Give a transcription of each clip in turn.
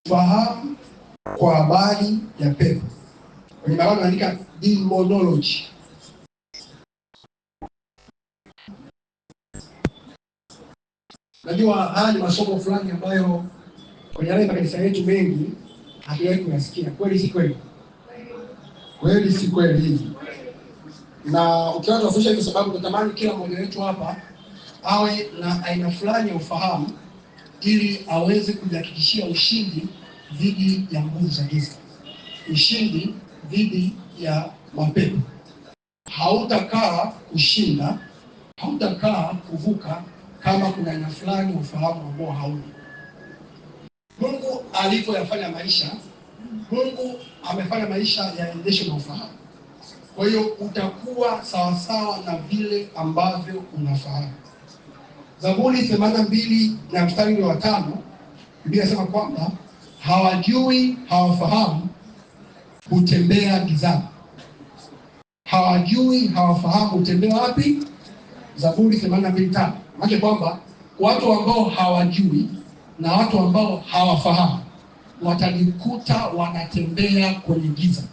Fahamu kwa habari ya pepo. Kwenye Biblia inaandika demonology. Najua haya ni masomo fulani ambayo kwenye yale makanisa yetu mengi hatujawahi kuyasikia. Kweli si kweli? Kweli si kweli hivi? Na ukianza kufundisha hivi, sababu natamani kila mmoja wetu hapa awe na aina fulani ya ufahamu ili aweze kujihakikishia ushindi dhidi ya nguvu za giza, ushindi dhidi ya mapepo. Hautakaa kushinda, hautakaa kuvuka kama kuna aina fulani ya ufahamu ambao hauna. Mungu alivyoyafanya maisha, Mungu amefanya maisha yaendeshwe na ufahamu. Kwa hiyo utakuwa sawasawa na vile ambavyo unafahamu. Zaburi 82 na mstari wa 5, Biblia inasema kwamba hawajui, hawafahamu, hutembea gizani. Hawajui, hawafahamu, hutembea wapi? Zaburi 82:5. Maana kwamba watu ambao hawajui na watu ambao hawafahamu watajikuta wanatembea kwenye giza.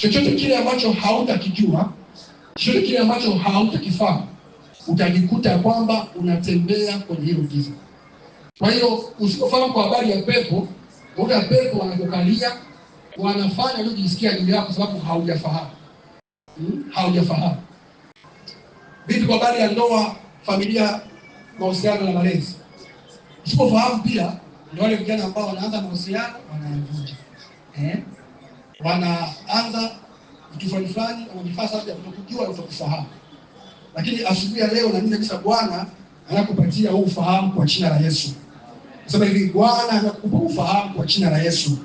Chochote kile ambacho hautakijua, chochote kile ambacho hautakifahamu, utajikuta kwamba unatembea kwenye hilo giza. Kwa hiyo usipofahamu kwa habari ya pepo, woga pepo wanakukalia, wanafanya unajisikia juu yako kwa sababu haujafahamu. Haujafahamu. Vipi kwa habari ya ndoa, familia, mahusiano na malezi? Usipofahamu pia ndio wale vijana ambao wanaanza mahusiano wanayavunja. Wanaanza vitu fulani wanajifanya sababu ya kutokujua au kutokufahamu. Lakini asubuhi ya leo na mimi kabisa Bwana anakupatia huu ufahamu kwa jina la Yesu. Sasa hivi Bwana anakupa ufahamu kwa jina la Yesu.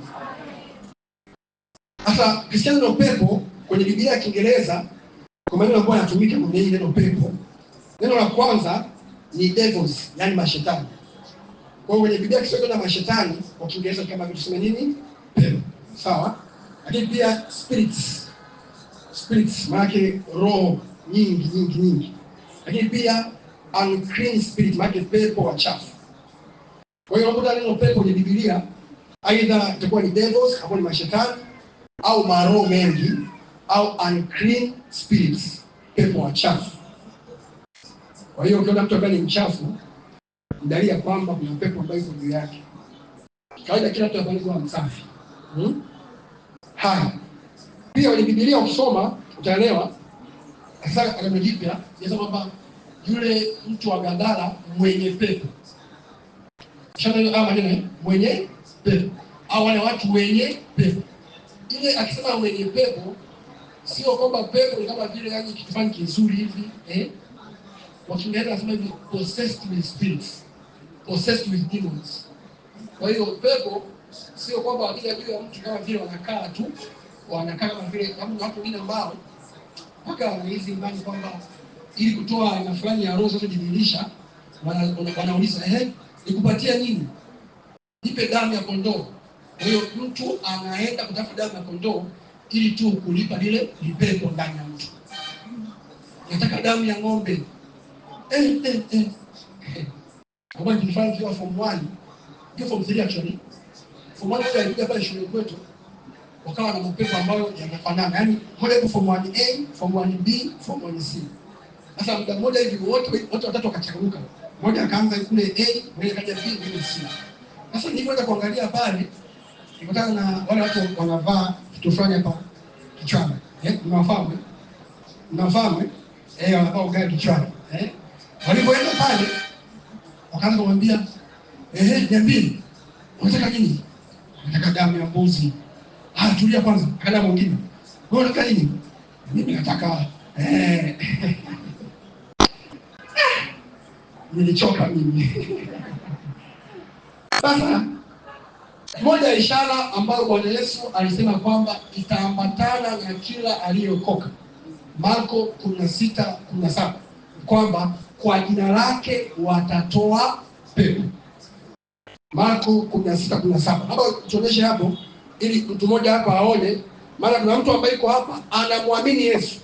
Sasa Kristiano ndio pepo kwenye Biblia ya Kiingereza kwa maneno ambayo yanatumika kwenye hili neno pepo. Neno la kwanza ni devils, yani mashetani. Kwa hiyo kwenye Biblia Kiswahili na mashetani kwa Kiingereza kama vitu sema nini? Pepo. Sawa? Lakini pia spirits. Spirits maana roho nyingi. Lakini pia unclean spirit maana pepo wachafu. Kwa hiyo unakuta neno pepo kwenye Biblia aidha itakuwa ni devils au ni mashetani au maroho mengi au unclean spirits, pepo wachafu. Kwa hiyo ukiona mtu ambaye ni mchafu, dalili ya kwamba kuna pepo ambayo iko juu yake. Kawaida kila mtu anakuwa msafi. Haya. Pia kwenye Biblia ukisoma utaelewa sasa Agano Jipya inasema kwamba yule mtu wa Gadara mwenye pepo. Shana kama nini? Mwenye pepo. Au wale watu wenye pepo. Ile akisema mwenye pepo sio kwamba pepo ni kama vile yani kitu fulani kizuri hivi, Kwa Kiingereza nasema hivi possessed with spirits, possessed with demons. Kwa hiyo pepo sio kwamba wakija juu ya mtu kama vile wanakaa tu, wanakaa kama vile kama watu wengine ambao mpaka wanaizi imani kwamba ili kutoa aina fulani ya roho zinazojidhihirisha wanauliza nikupatia nini? Nipe damu ya kondoo. Kwa hiyo mtu anaenda kutafuta damu ya kondoo ili tu kulipa lile lipepo ndani ya mtu. Nataka damu ya ng'ombe. Kwa nilifanya kiwa form 1, kiwa form 3 actually. Form 1 alikuja pale shule kwetu. Wakawa na mapepo ambayo yanafanana. Yaani moja yuko form 1A, form 1B, form 1C. Sasa muda mmoja hivi wote watatu wakacharuka. Mmoja akaanza kule A, mwingine kaja B, mwingine C. Sasa nilipoenda kuangalia pale, nikutana na wale watu wanavaa kitu fulani hapa kichwani. Mnafahamu? Mnafahamu? Wanavaa ugali kichwani. Walipoenda pale, wakaanza kumwambia, niambie, unataka nini? Nataka damu ya mbuzi. Tulia kwanza, akada mwingine. Wewe unataka nini? Mimi nataka nilichoka mimi. Sasa moja ya ishara ambayo Bwana Yesu alisema kwamba itaambatana na kila aliyeokoka, Marko 16:17, kwamba kwa jina lake watatoa pepo. Marko 16:17. Hapa tuonyeshe hapo ili mtu mmoja hapa aone, maana kuna mtu ambaye yuko hapa anamwamini Yesu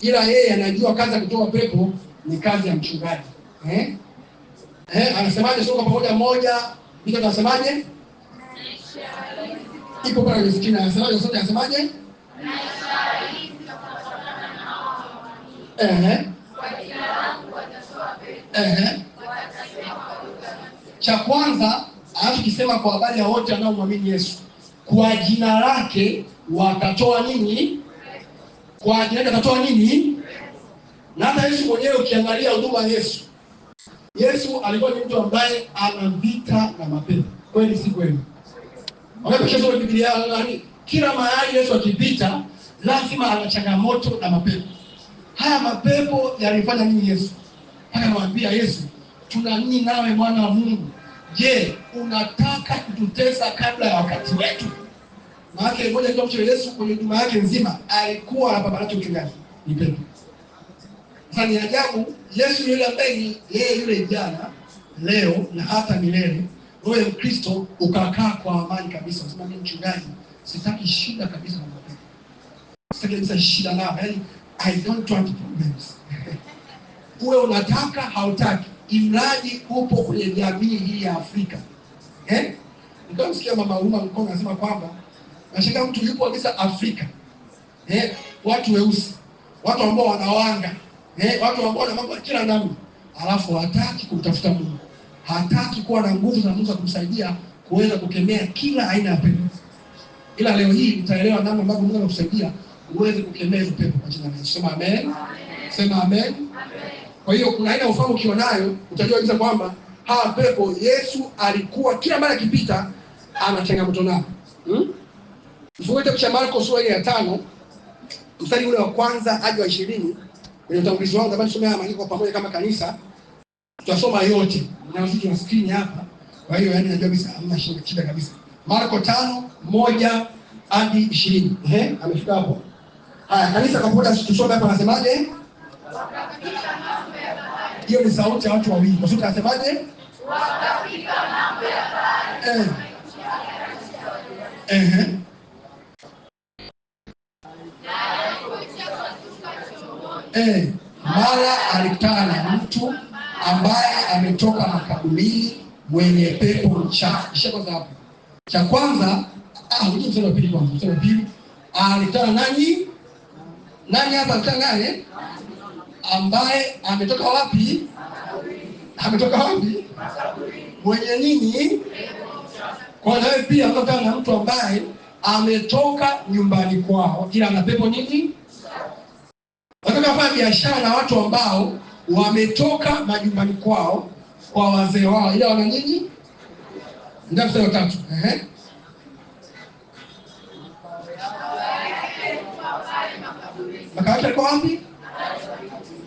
ila yeye anajua kazi ya kutoa pepo ni kazi ya mchungaji. Anasemaje? Soka pamoja moja, ndio tunasemaje? Ipo pale misikini anasemaje? Sote anasemaje? Cha kwanza anachokisema kwa habari ya wote wanaomwamini Yesu, kwa jina lake watatoa nini? Kwa jina lake watatoa nini? Na hata Yesu mwenyewe ukiangalia huduma ya Yesu alikuwa ni mtu ambaye ana vita na mapepo. Kweli si kweli? Wanapokea Biblia nani? Kila mahali Yesu akipita lazima ana changamoto na mapepo. Haya mapepo yalifanya nini Yesu? Akamwambia Yesu, tuna nini nawe mwana wa Mungu? Je, unataka kututesa kabla ya wakati wetu? Maana moja kwa mtu Yesu kwenye huduma yake nzima alikuwa anapambana na uchungaji. Ni pepo. Sasa ni ajabu, Yesu yule ambaye yeye yule jana, leo na hata milele, wewe Mkristo ukakaa kwa amani kabisa. Unasema mimi mchungaji, sitaki shida kabisa na mapepo. Sitaki kabisa shida nao. Yaani I don't want problems. Uwe unataka hautaki, imradi upo kwenye jamii hii ya Afrika. Nikamsikia mama Uma Mkonga anasema kwamba nashangaa mtu yupo kabisa Afrika. Watu weusi, watu ambao wanawanga, watu ambao wana mambo kila namna, alafu hataki kumtafuta Mungu. Hataki kuwa na nguvu za Mungu za kumsaidia kuweza kukemea kila aina ya pepo. Ila leo hii utaelewa namna ambavyo Mungu anakusaidia uweze kukemea hizo pepo kwa jina la Yesu. Sema amen. Sema amen. Kwa hiyo kuna aina ufahamu ukionayo utajua kabisa kwamba hawa pepo Yesu alikuwa kila mara akipita ana changamoto nao. Tufungue kitabu cha Marko sura ya 5 mstari ule wa kwanza hadi wa 20. Kwenye utangulizi wangu nataka tusome haya maandiko pamoja kama kanisa. Tutasoma yote. Na sisi tuna screen hapa. Kwa hiyo yani najua kabisa hamna shida kabisa. Marko 5:1 hadi 20. Amefika hapo. Haya kanisa kapoda tusome hapa anasemaje? Hiyo ni sauti ya watu wawili. Kwa sababu anasemaje? Wakafika mambo ya bahari. Mara alikutana na mtu ambaye ametoka makaburini mwenye pepo mchafu. Kisha hapo. Cha kwanza, hujui mstari wa pili kwanza. Mstari wa pili, alikutana nani? Nani hapa alikutana naye? Ambaye ametoka wapi? Ametoka wapi? Mwenye nini? Kwa nawe pia unakutana na mtu ambaye ametoka nyumbani kwao ila ana pepo nini? Wanataka kufanya biashara na watu ambao wametoka majumbani kwao kwa wazee wao ila wana nini? Ndio mstari wa 3. Makaburi yako wapi?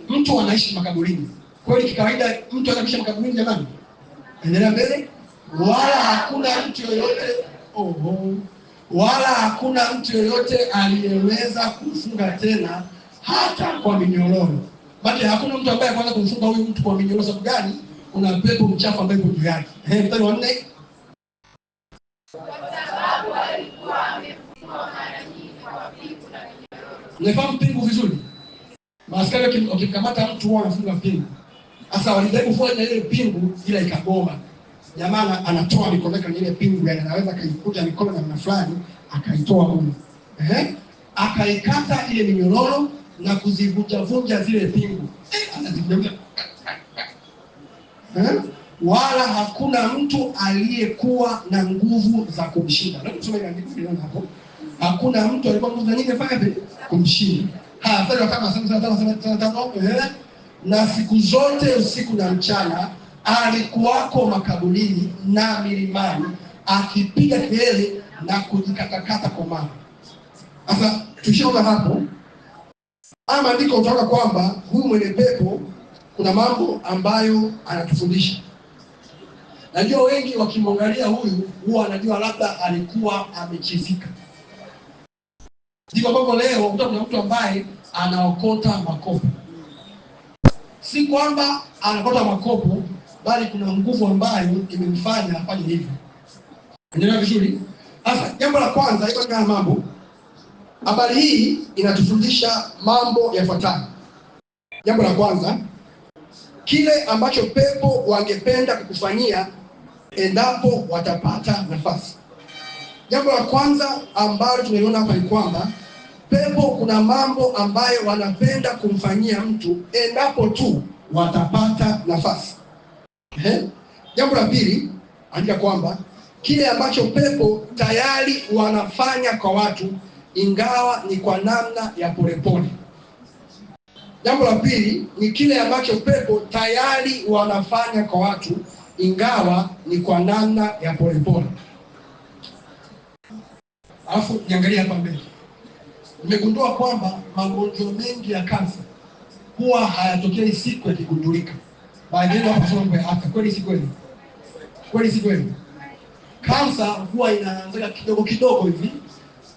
Mtu anaishi makaburini. Kwa hiyo kikawaida mtu anaishi makaburini jamani. Endelea mbele. Wala hakuna mtu yoyote aliyeweza kufunga tena hata kwa minyororo. Bali hakuna mtu ambaye anaweza kumfunga huyu mtu kwa minyororo. Sababu gani? Kuna pepo mchafu ambaye yuko juu yake. Mstari wa 4. Kwa sababu alikuwa amefungwa mara nyingi kwa pingu na minyororo. Unafahamu pingu vizuri? Maaskari wakikamata mtu huwa wanafunga pingu. Sasa walijaribu kufanya ile pingu ila ikagoma. Jamaa anatoa mikono yake ile pingu, yani anaweza kaikuta mikono na namna fulani akaitoa huko. Akaikata ile minyororo na kuzivunja zile pingu. Anazivunja. Wala hakuna mtu aliyekuwa na nguvu za kumshinda. Ndio tusome ile andiko hilo hapo. Hakuna mtu aliyekuwa na nguvu za nini fanya kumshinda. Sasa kama sasa na siku zote usiku na mchana alikuwako makaburini na milimani akipiga kelele na kujikatakata kwa mawe. Sasa tushaona hapo. Ama andiko utaona kwamba huyu mwenye pepo kuna mambo ambayo anatufundisha. Najua wengi wakimwangalia huyu huwa anajua labda alikuwa amechizika. Ndivyo ambavyo leo utakuta kuna mtu ambaye anaokota makopo. Si kwamba anaokota makopo, bali kuna nguvu ambayo imemfanya afanye hivyo. Endelea vizuri. Sasa jambo la kwanza iko kama mambo. Habari hii inatufundisha mambo yafuatayo. Jambo la kwanza, kile ambacho pepo wangependa kukufanyia endapo watapata nafasi. Jambo la kwanza ambalo tumeliona hapa ni kwamba pepo kuna mambo ambayo wanapenda kumfanyia mtu endapo tu watapata nafasi. Jambo la pili, andika kwamba kile ambacho pepo tayari wanafanya kwa watu ingawa ni kwa namna ya polepole. Jambo la pili ni kile ambacho pepo tayari wanafanya kwa watu ingawa ni kwa namna ya polepole. Alafu niangalia hapa mbele. Nimegundua kwamba magonjwa mengi ya kansa huwa hayatokei siku yakigundulika. Baadaye hapa somo kwa afya. Kweli si kweli? Kweli si kweli? Kansa huwa inaanza kidogo kidogo hivi.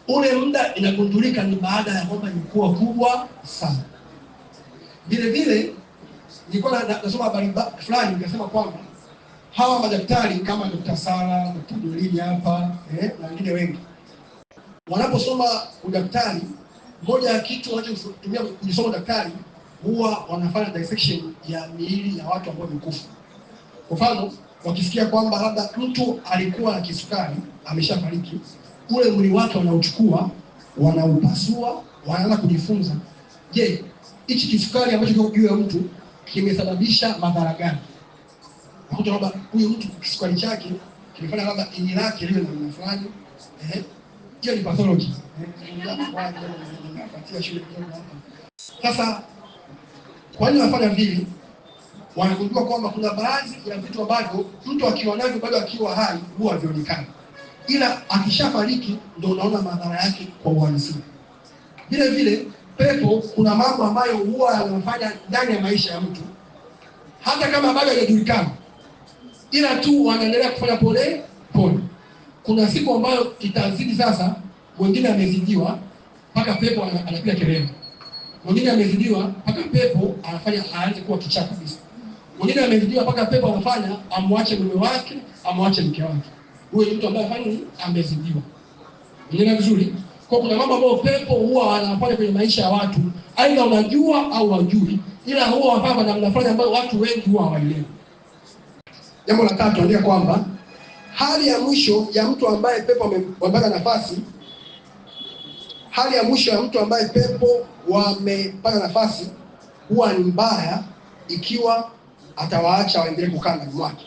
Ule muda inagundulika ni baada ya kwamba imekuwa kubwa sana. Vile vile nilikuwa nasoma habari fulani nikasema kwamba hawa madaktari kama Dr. Sara, Dr. Dolini hapa, na wengine wengi wanaposoma udaktari, moja ya kitu wanachotumia kujisoma daktari huwa wanafanya dissection ya miili ya watu ambao wamekufa. Kwa mfano, wakisikia kwamba labda mtu alikuwa na kisukari, ameshafariki, ule mwili wake wanauchukua, wanaupasua, wanaanza kujifunza, je, hichi kisukari ambacho kiko juu ya mtu kimesababisha madhara gani? Nakuta kwamba huyu mtu kisukari chake kimefanya labda ini lake liwe na namna fulani. Hiyo ni pathology. Sasa kwa nini wanafanya vile? Wanagundua kwamba kuna baadhi ya vitu ambavyo mtu akiwa navyo bado akiwa hai huwa havionekani, ila akishafariki ndio unaona madhara yake kwa uhalisia. Vile vile pepo kuna mambo ambayo huwa yanafanya ndani ya maisha ya mtu hata kama bado hayajulikana, ila tu wanaendelea kufanya pole pole. Kuna siku ambayo itazidi sasa, mwingine amezidiwa mpaka pepo anapiga kelele. Mwingine amezidiwa mpaka pepo anafanya aanze kuwa kichaa kabisa. Mwingine amezidiwa mpaka pepo anafanya amwache mume wake, amwache mke wake. Huyo mtu ambaye afanye amezidiwa. Unaona vizuri? Kwa kuna mambo ambayo pepo huwa wanafanya kwenye maisha ya watu, aidha unajua au hujui, ila huwa wanafanya kwa namna fulani ambayo watu wengi huwa hawaelewi. Jambo la tatu, andika kwamba hali ya mwisho ya mtu ambaye pepo wamepata nafasi, hali ya mwisho ya mtu ambaye pepo wamepata nafasi huwa ni mbaya ikiwa atawaacha waendelee kukaa ndani mwake.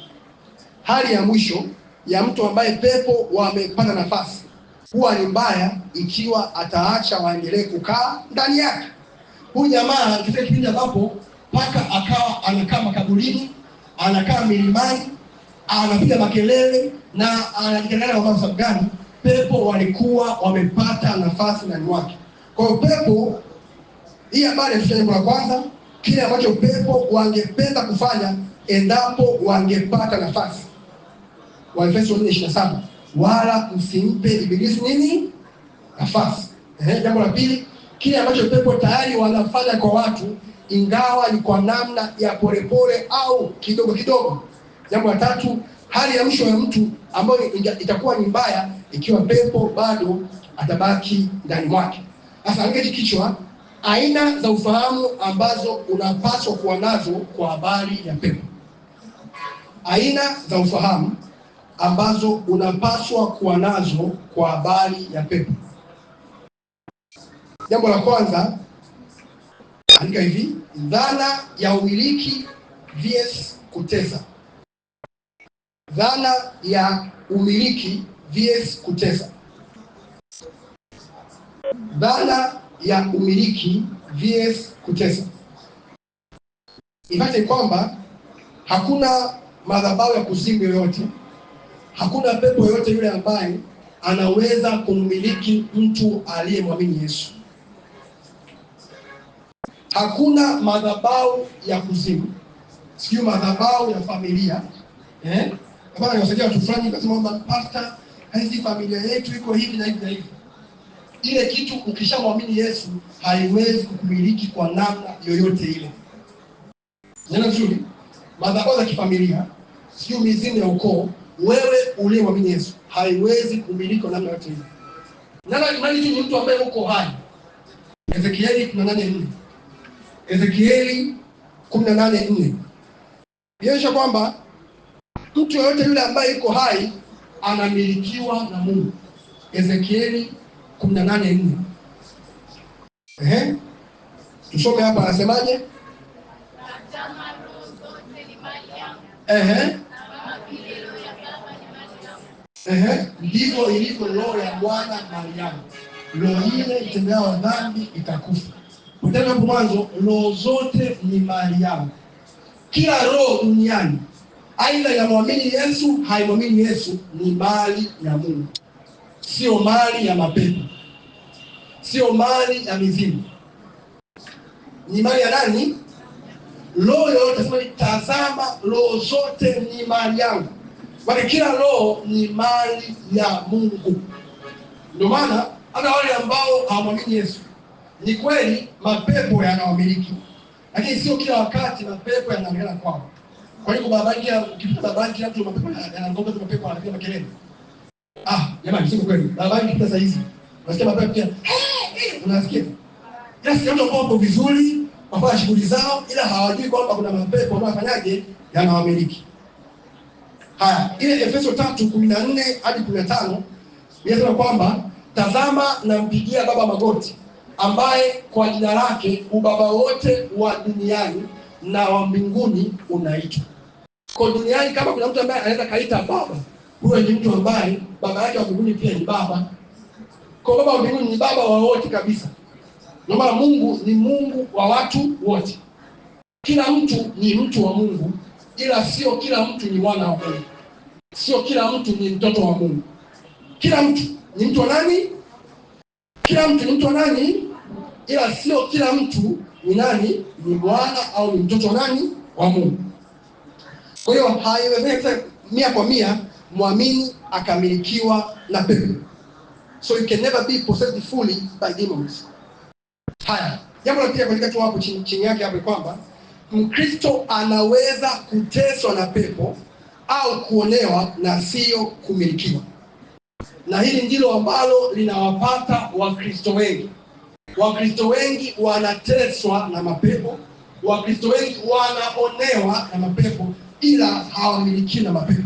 Hali ya mwisho ya mtu ambaye pepo wamepata nafasi huwa ni mbaya ikiwa ataacha waendelee kukaa ndani yake. Huyu jamaa kile kipindi ambapo paka akawa anakaa makaburini, anakaa milimani, anapiga makelele na anajikelele kwa sababu gani? Pepo walikuwa wamepata nafasi ndani mwake. Kwa hiyo pepo hii habari ya jambo la kwanza, kile ambacho pepo wangependa kufanya endapo wangepata nafasi. Waefeso 4:27, wala msimpe ibilisi nini? Nafasi. Jambo la pili, kile ambacho pepo tayari wanafanya kwa watu ingawa ni kwa namna ya polepole au kidogo kidogo. Jambo la tatu, hali ya mwisho ya mtu ambayo itakuwa ni mbaya ikiwa pepo bado atabaki ndani mwake. Sasa angalia kichwa, aina za ufahamu ambazo unapaswa kuwa nazo kwa habari ya pepo. Aina za ufahamu ambazo unapaswa kuwa nazo kwa habari ya pepo. Jambo la kwanza, andika hivi, dhana ya umiliki vs kutesa. Dhana ya umiliki vs kutesa. Dhana ya umiliki vs kutesa. Ipate kwamba hakuna madhabahu ya kuzimu yoyote, hakuna pepo yoyote yule ambaye anaweza kumiliki mtu aliyemwamini Yesu. Hakuna madhabahu ya kuzimu, sio madhabahu ya familia. Kama anasaidia watu fulani kasema kwamba pastor, hizi familia yetu iko hivi na hivi na hivi. Ile kitu ukishamwamini Yesu haiwezi kukumiliki kwa namna yoyote ile. Neno nzuri, madhabahu ya kifamilia, sio mizimu ya ukoo, wewe uliyemwamini Yesu haiwezi kumiliki kwa namna yoyote ile. Nani tu ni mtu ambaye uko hai. Ezekieli 18:4. Ezekieli 18:4. Inaonyesha kwamba mtu yoyote yule ambaye yuko hai anamilikiwa na Mungu. Ezekieli 18:4. Tusome hapa anasemaje? Ndivyo ilivyo roho ya Bwana Mariamu, roho ile itendayo dhambi itakufa. Tena hapo mwanzo, roho zote ni Mariamu. Kila roho duniani aidha inamwamini Yesu, haimwamini Yesu, ni mali ya Mungu. Sio mali ya mapepo, sio mali ya mizimu. Ni mali ya nani? Roho yote. Sema tazama, roho zote ni mali yangu. Maana kila roho ni mali ya Mungu. Ndio maana hata wale ambao hawamwamini Yesu, ni kweli mapepo yanawamiliki, lakini sio kila wakati mapepo yanaonekana kwao. Kwa hiyo ukipita mtu mapepo yanaongoza, mapepo yanapiga makelele. Jamani, sio kweli. Barabarani ukipita saa hizi unasikia mapepo pia. Unasikia? Yes, watu ambao wapo vizuri, wafanya shughuli zao, ila hawajui kwamba kuna mapepo wanafanyaje yanawamiliki. Haya, ile Efeso 3:14 hadi 15 inasema kwamba tazama, nampigia Baba magoti, ambaye kwa jina lake ubaba wote wa duniani na wa mbinguni unaitwa. Kwa duniani kama kuna mtu ambaye anaweza kaita baba, huyo ni mtu ambaye baba yake wa mbinguni pia ni baba. Kwa baba wa mbinguni ni baba wa wote kabisa. Ndio maana Mungu ni Mungu wa watu wote. Kila mtu ni mtu wa Mungu, ila sio kila mtu ni mwana wa Mungu. Sio kila mtu ni mtoto wa Mungu. Kila mtu ni mtu wa nani? Kila mtu ni mtu wa nani? Ila sio kila mtu ni nani? Ni mwana au ni mtoto wa nani? Wa Mungu. Kwa hiyo haiwezekani 100% muamini akamilikiwa na pepo. So you can never be possessed fully by demons. Haya, jambo la pili katika tu hapo chini yake hapo kwamba Mkristo anaweza kuteswa na pepo au kuonewa na sio kumilikiwa. Na hili ndilo ambalo linawapata Wakristo wengi. Wakristo wengi wanateswa na mapepo, Wakristo wengi wanaonewa na mapepo, ila hawamilikiwi na mapepo.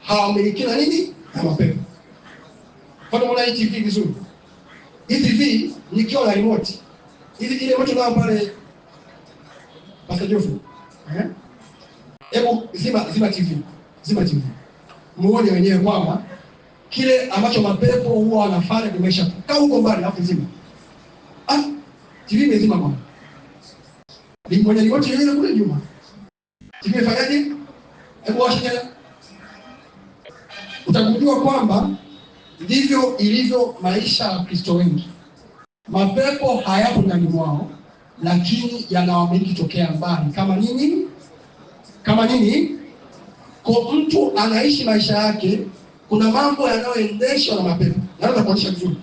Hawamilikiwi na nini? Na mapepo. Kwa nini unaona TV vizuri? Hii TV nikiwa na remote. Ile remote nao pale Pastor Jofu. Hebu zima TV. Zima TV. Muone wenyewe kwamba kile ambacho mapepo huwa wanafanya kimesha. Kaa huko mbali hapo zima. TV imezima bwana. Ni mmoja ni wote yule kule nyuma. TV ifanyaje? Hebu washa tena. Utagundua kwamba ndivyo ilivyo maisha ya Kristo wengi. Mapepo hayapo ndani mwao, lakini yanawamiliki tokea mbali. Kama nini? Kama nini? Kwa mtu anaishi maisha yake, kuna mambo yanayoendeshwa na mapepo. Naweza kuonyesha vizuri.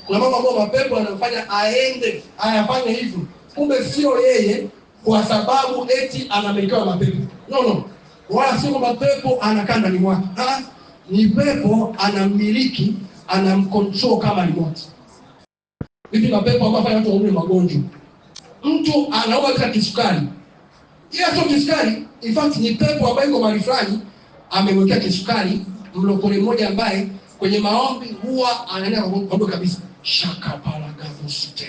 Kuna mambo ambayo mapepo yanafanya aende, ayafanye hivyo. Kumbe sio yeye kwa sababu eti anamilikiwa na mapepo. No. Wala sio mapepo anakaa ndani mwake. Ni pepo anamiliki, anamcontrol kama remote. Hivi mapepo ambayo watu waumwe magonjwa. Mtu anauma katika kisukari. Yeye sio kisukari, in fact ni pepo ambayo iko mahali fulani amemwekea kisukari, mlokole mmoja ambaye kwenye maombi huwa anaenda kwa kabisa. Shakapalagavusite.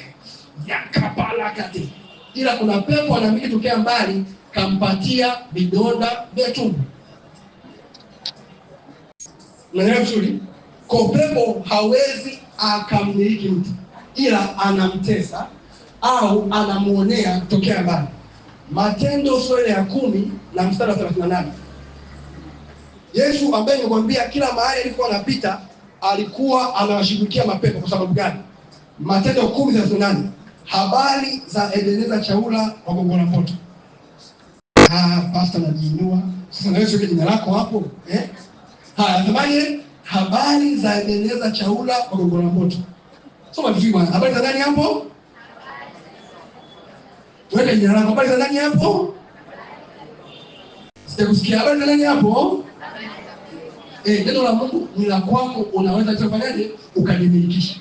Yakapalagate. Ila kuna pepo anamiliki tokea mbali, kampatia vidonda vya tumbo. Unaelewa vizuri? Kwa pepo hawezi akamiliki mtu, ila anamtesa au anamuonea tokea mbali. Matendo sura ya 10 na mstari wa 38. Yesu ambaye nikwambia kila mahali alikuwa anapita alikuwa anawashughulikia mapepo. Kwa sababu gani? Matendo 10:38. Habari za Ebeneza Chaula wa Gongo la Mboto. Pastor najiinua. Sasa na wewe jina lako hapo, Haya, tamani habari za Ebeneza Chaula wa Gongo la Mboto. Soma vizuri bwana. Habari za nani hapo? Wewe jina lako, habari za nani hapo? Sitakusikia. Habari za nani hapo? Neno la Mungu ni la kwako, unaweza kufanyaje ukadimilikisha.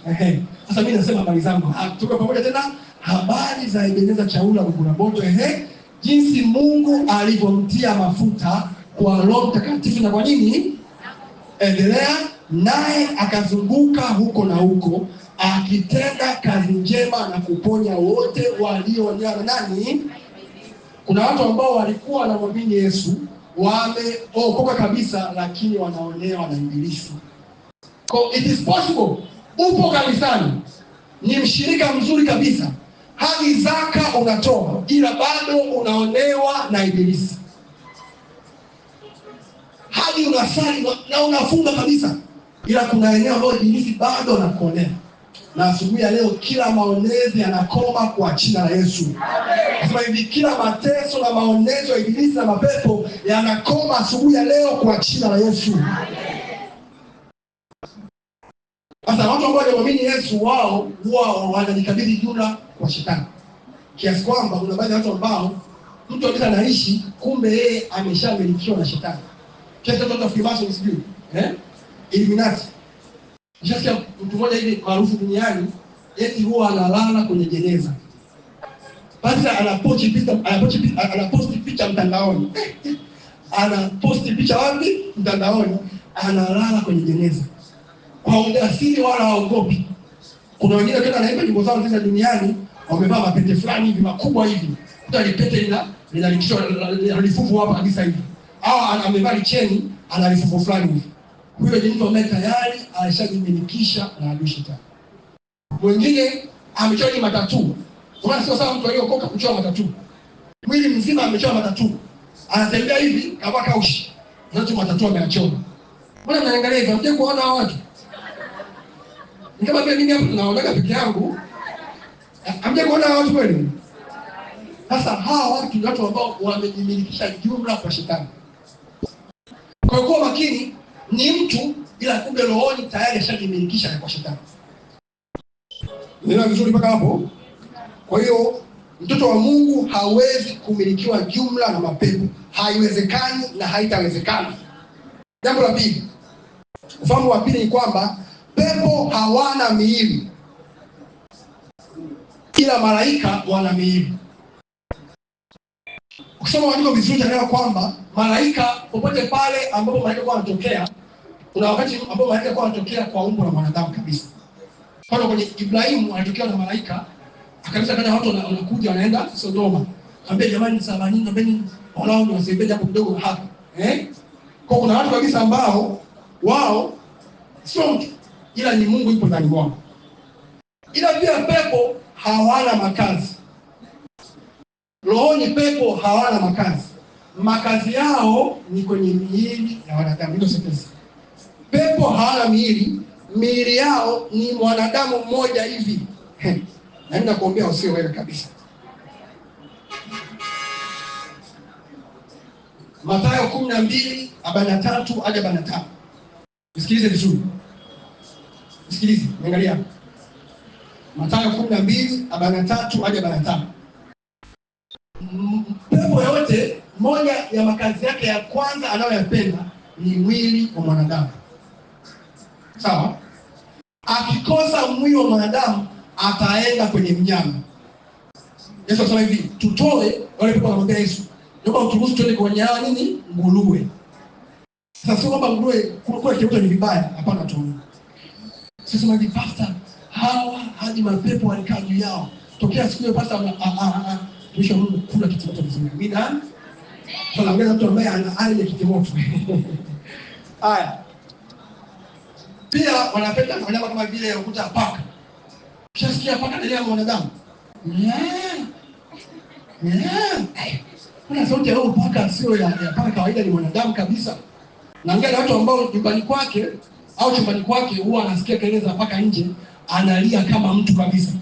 Sasa mimi nasema habari zangu. Tuko pamoja tena. Habari za Ebeneza Chaula wa Gongo la Mboto. Jinsi Mungu alivyomtia mafuta kwa Roho Mtakatifu na kwa nini? endelea. Naye akazunguka huko na huko akitenda kazi njema na kuponya wote walionewa na nani? Kuna watu ambao walikuwa wanamwamini Yesu, wameokoka kabisa, lakini wanaonewa na ibilisi. It is possible. Upo kanisani, ni mshirika mzuri kabisa, hadi zaka unatoa, ila bado unaonewa na ibilisi. Hadi unasali na unafunga kabisa, ila kuna eneo ambalo ibilisi bado anakuonea. Na asubuhi ya leo kila maonezi yanakoma kwa jina la Yesu. Nasema hivi, kila mateso na maonezo ya ibilisi na mapepo yanakoma asubuhi ya leo kwa jina la Yesu. Sasa watu ambao wanaamini Yesu, wao wanajikabidhi jumla kwa shetani. Kiasi kwamba kuna baadhi ya watu ambao mtu anaweza anaishi, kumbe yeye ameshamilikiwa na shetani. Kiasi watu wa Freemason sijui, Illuminati. Nishasikia mtu mmoja hivi maarufu duniani, eti huwa analala kwenye jeneza. Basi anaposti picha mtandaoni. Anaposti picha wapi? Mtandaoni. Analala kwenye jeneza. Kwa ujasiri wala haogopi. Kuna wengine tena wanaimba nyimbo zao zile duniani, wamevaa mapete fulani hivi makubwa hivi. Kuta lipete linalikishwa lifufu hapa kabisa hivi. Au amevaa cheni, ana lifufu fulani hivi. Huyo ni mtu ambaye tayari alishajimilikisha na adui shetani. Mwingine amechora matatu. Unaona sio sawa mtu aliyokoka kuchora matatu. Mwili mzima amechora matatu. Anatembea hivi kama kaushi. Ndio matatu ameachora. Mbona mnaangalia hivi? Mje kuona watu. Ni kama vile mimi hapa tunaondoka peke yangu. Amje kuona watu kweli. Sasa hawa watu ambao wamejimilikisha jumla kwa shetani. Kwa kuwa makini, ni mtu ila kumbe rohoni tayari ashajimilikisha kwa shetani. Nina vizuri mpaka hapo. Kwa hiyo mtoto wa Mungu hawezi kumilikiwa jumla na mapepo. Haiwezekani na haitawezekana. Jambo la pili. Ufahamu wa pili ni kwamba pepo hawana miili, ila malaika wana miili. Ukisoma maandiko vizuri utaelewa kwamba malaika popote pale ambapo malaika kwa anatokea, kuna wakati ambapo malaika kwa anatokea kwa umbo la mwanadamu kabisa. Kwa kwenye Ibrahimu anatokea na malaika, akamisa kana watu wanakuja wanaenda Sodoma. Ambia jamani sabanini nambeni wao ni wasaidia hapo kidogo hapa. Kwa kuna watu kabisa ambao wao sio mtu ila ni Mungu yupo ndani mwao. Ila pia pepo hawana makazi. Rohoni pepo hawana makazi. Makazi yao ni kwenye miili ya wanadamu. Ndio sisi. Pepo hawana miili, miili yao ni mwanadamu mmoja hivi. Naenda kuombea usio wewe kabisa. Mathayo 12:43 hadi 45. Sikilize vizuri. Sikilize, angalia. Mathayo 12:43 hadi 45. Pepo yote moja ya makazi yake ya kwanza anayoyapenda ni mwili wa mwanadamu. Sawa? Akikosa mwili wa mwanadamu ataenda kwenye mnyama. Yesu anasema hivi, tutoe wale pepo wanamwambia Yesu, naomba uturuhusu tuende kwenye hawa nini? Nguruwe. Sasa sio kwamba nguruwe kule kiuto ni vibaya, hapana tu. Sisi madi pastor hawa hadi mapepo walikaa juu yao. Tokea siku hiyo pastor tuisha Mungu kula kitimoto vizuri. Mimi na tunaongeza mtu ambaye ana hali ya kitimoto. Haya. Pia wanapenda wanyama kama vile ukuta paka. Ukishasikia paka ndani ya mwanadamu. Kuna sauti ya huyo paka sio ya paka kawaida, ni mwanadamu kabisa. Naangalia watu ambao nyumbani kwake au chumbani kwake huwa anasikia kelele za paka nje, analia kama mtu kabisa.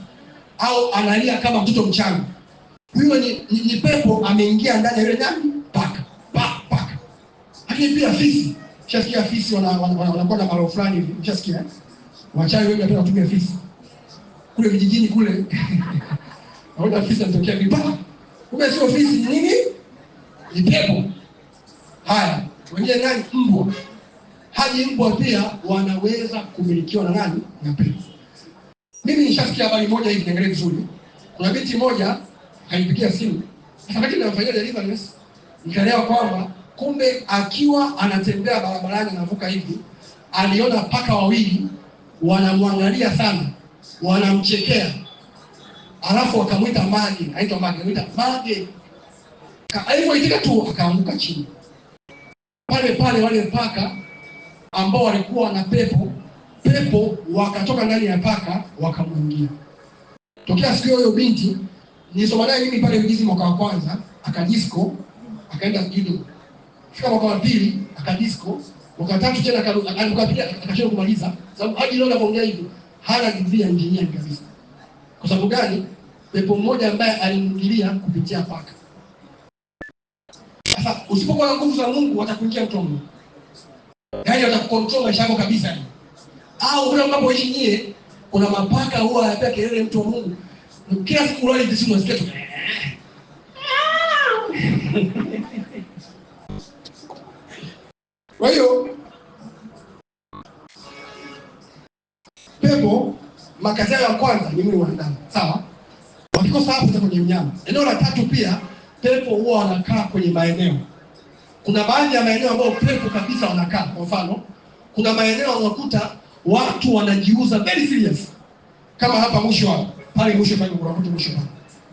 Au analia kama mtoto mchanga. Huyo ni pepo ameingia ndani ya yule nani? Paka. Paka. Lakini pia fisi. Ukishasikia fisi wanakuwa na maro fulani hivi. Ukishasikia? Wachawi wengi wanapenda kutumia fisi. Kule vijijini kule. Naona fisi anatokea vibaya. Kumbe sio fisi, ni nini? Ni pepo. Haya, wengine nani? Mbwa. Hadi mbwa pia wanaweza kumilikiwa na nani? Na pepo. Mimi nishasikia habari moja hivi, niangalie vizuri. Kuna binti moja haipigia simu. Sasa wakati ninafanyia deliverance, nikaelewa kwamba kumbe akiwa anatembea barabarani anavuka hivi, aliona paka wawili wanamwangalia sana, wanamchekea. Alafu akamwita Mage, anaitwa Mage, anaita Mage. Alipoitika tu akaanguka chini. Pale pale wale paka ambao walikuwa na pepo wakatoka ndani ya paka wakamwingia. Tokea siku hiyo binti nilisoma naye mimi pale Ujizi mwaka wa kwanza, akadisco, akaenda kidogo. Fika mwaka wa pili akadisco, mwaka wa tatu tena akachelewa kumaliza. Sababu hadi leo naongea hivi hana degree ya engineering kabisa. Kwa sababu gani? Pepo mmoja ambaye alimwingilia kupitia paka. Sasa usipokuwa na nguvu za Mungu watakuingia mtongo. Yaani watakukontrol maisha yako kabisa. Au kule ambapo ishi nyie kuna mapaka huwa anapiga kelele mtu wa Mungu. Kila siku leo hivi simu nasikia tu. Kwa hiyo pepo makazi ya kwanza ni mwili wa wanadamu. Sawa? Wakikosa hapo kwenye mnyama. Eneo la tatu pia pepo huwa wanakaa kwenye maeneo. Kuna baadhi ya maeneo ambayo pepo kabisa wanakaa. Kwa mfano, kuna maeneo unakuta watu wanajiuza very serious. Kama hapa mwisho hapo. Pale mwisho pale unakuta mwisho pale.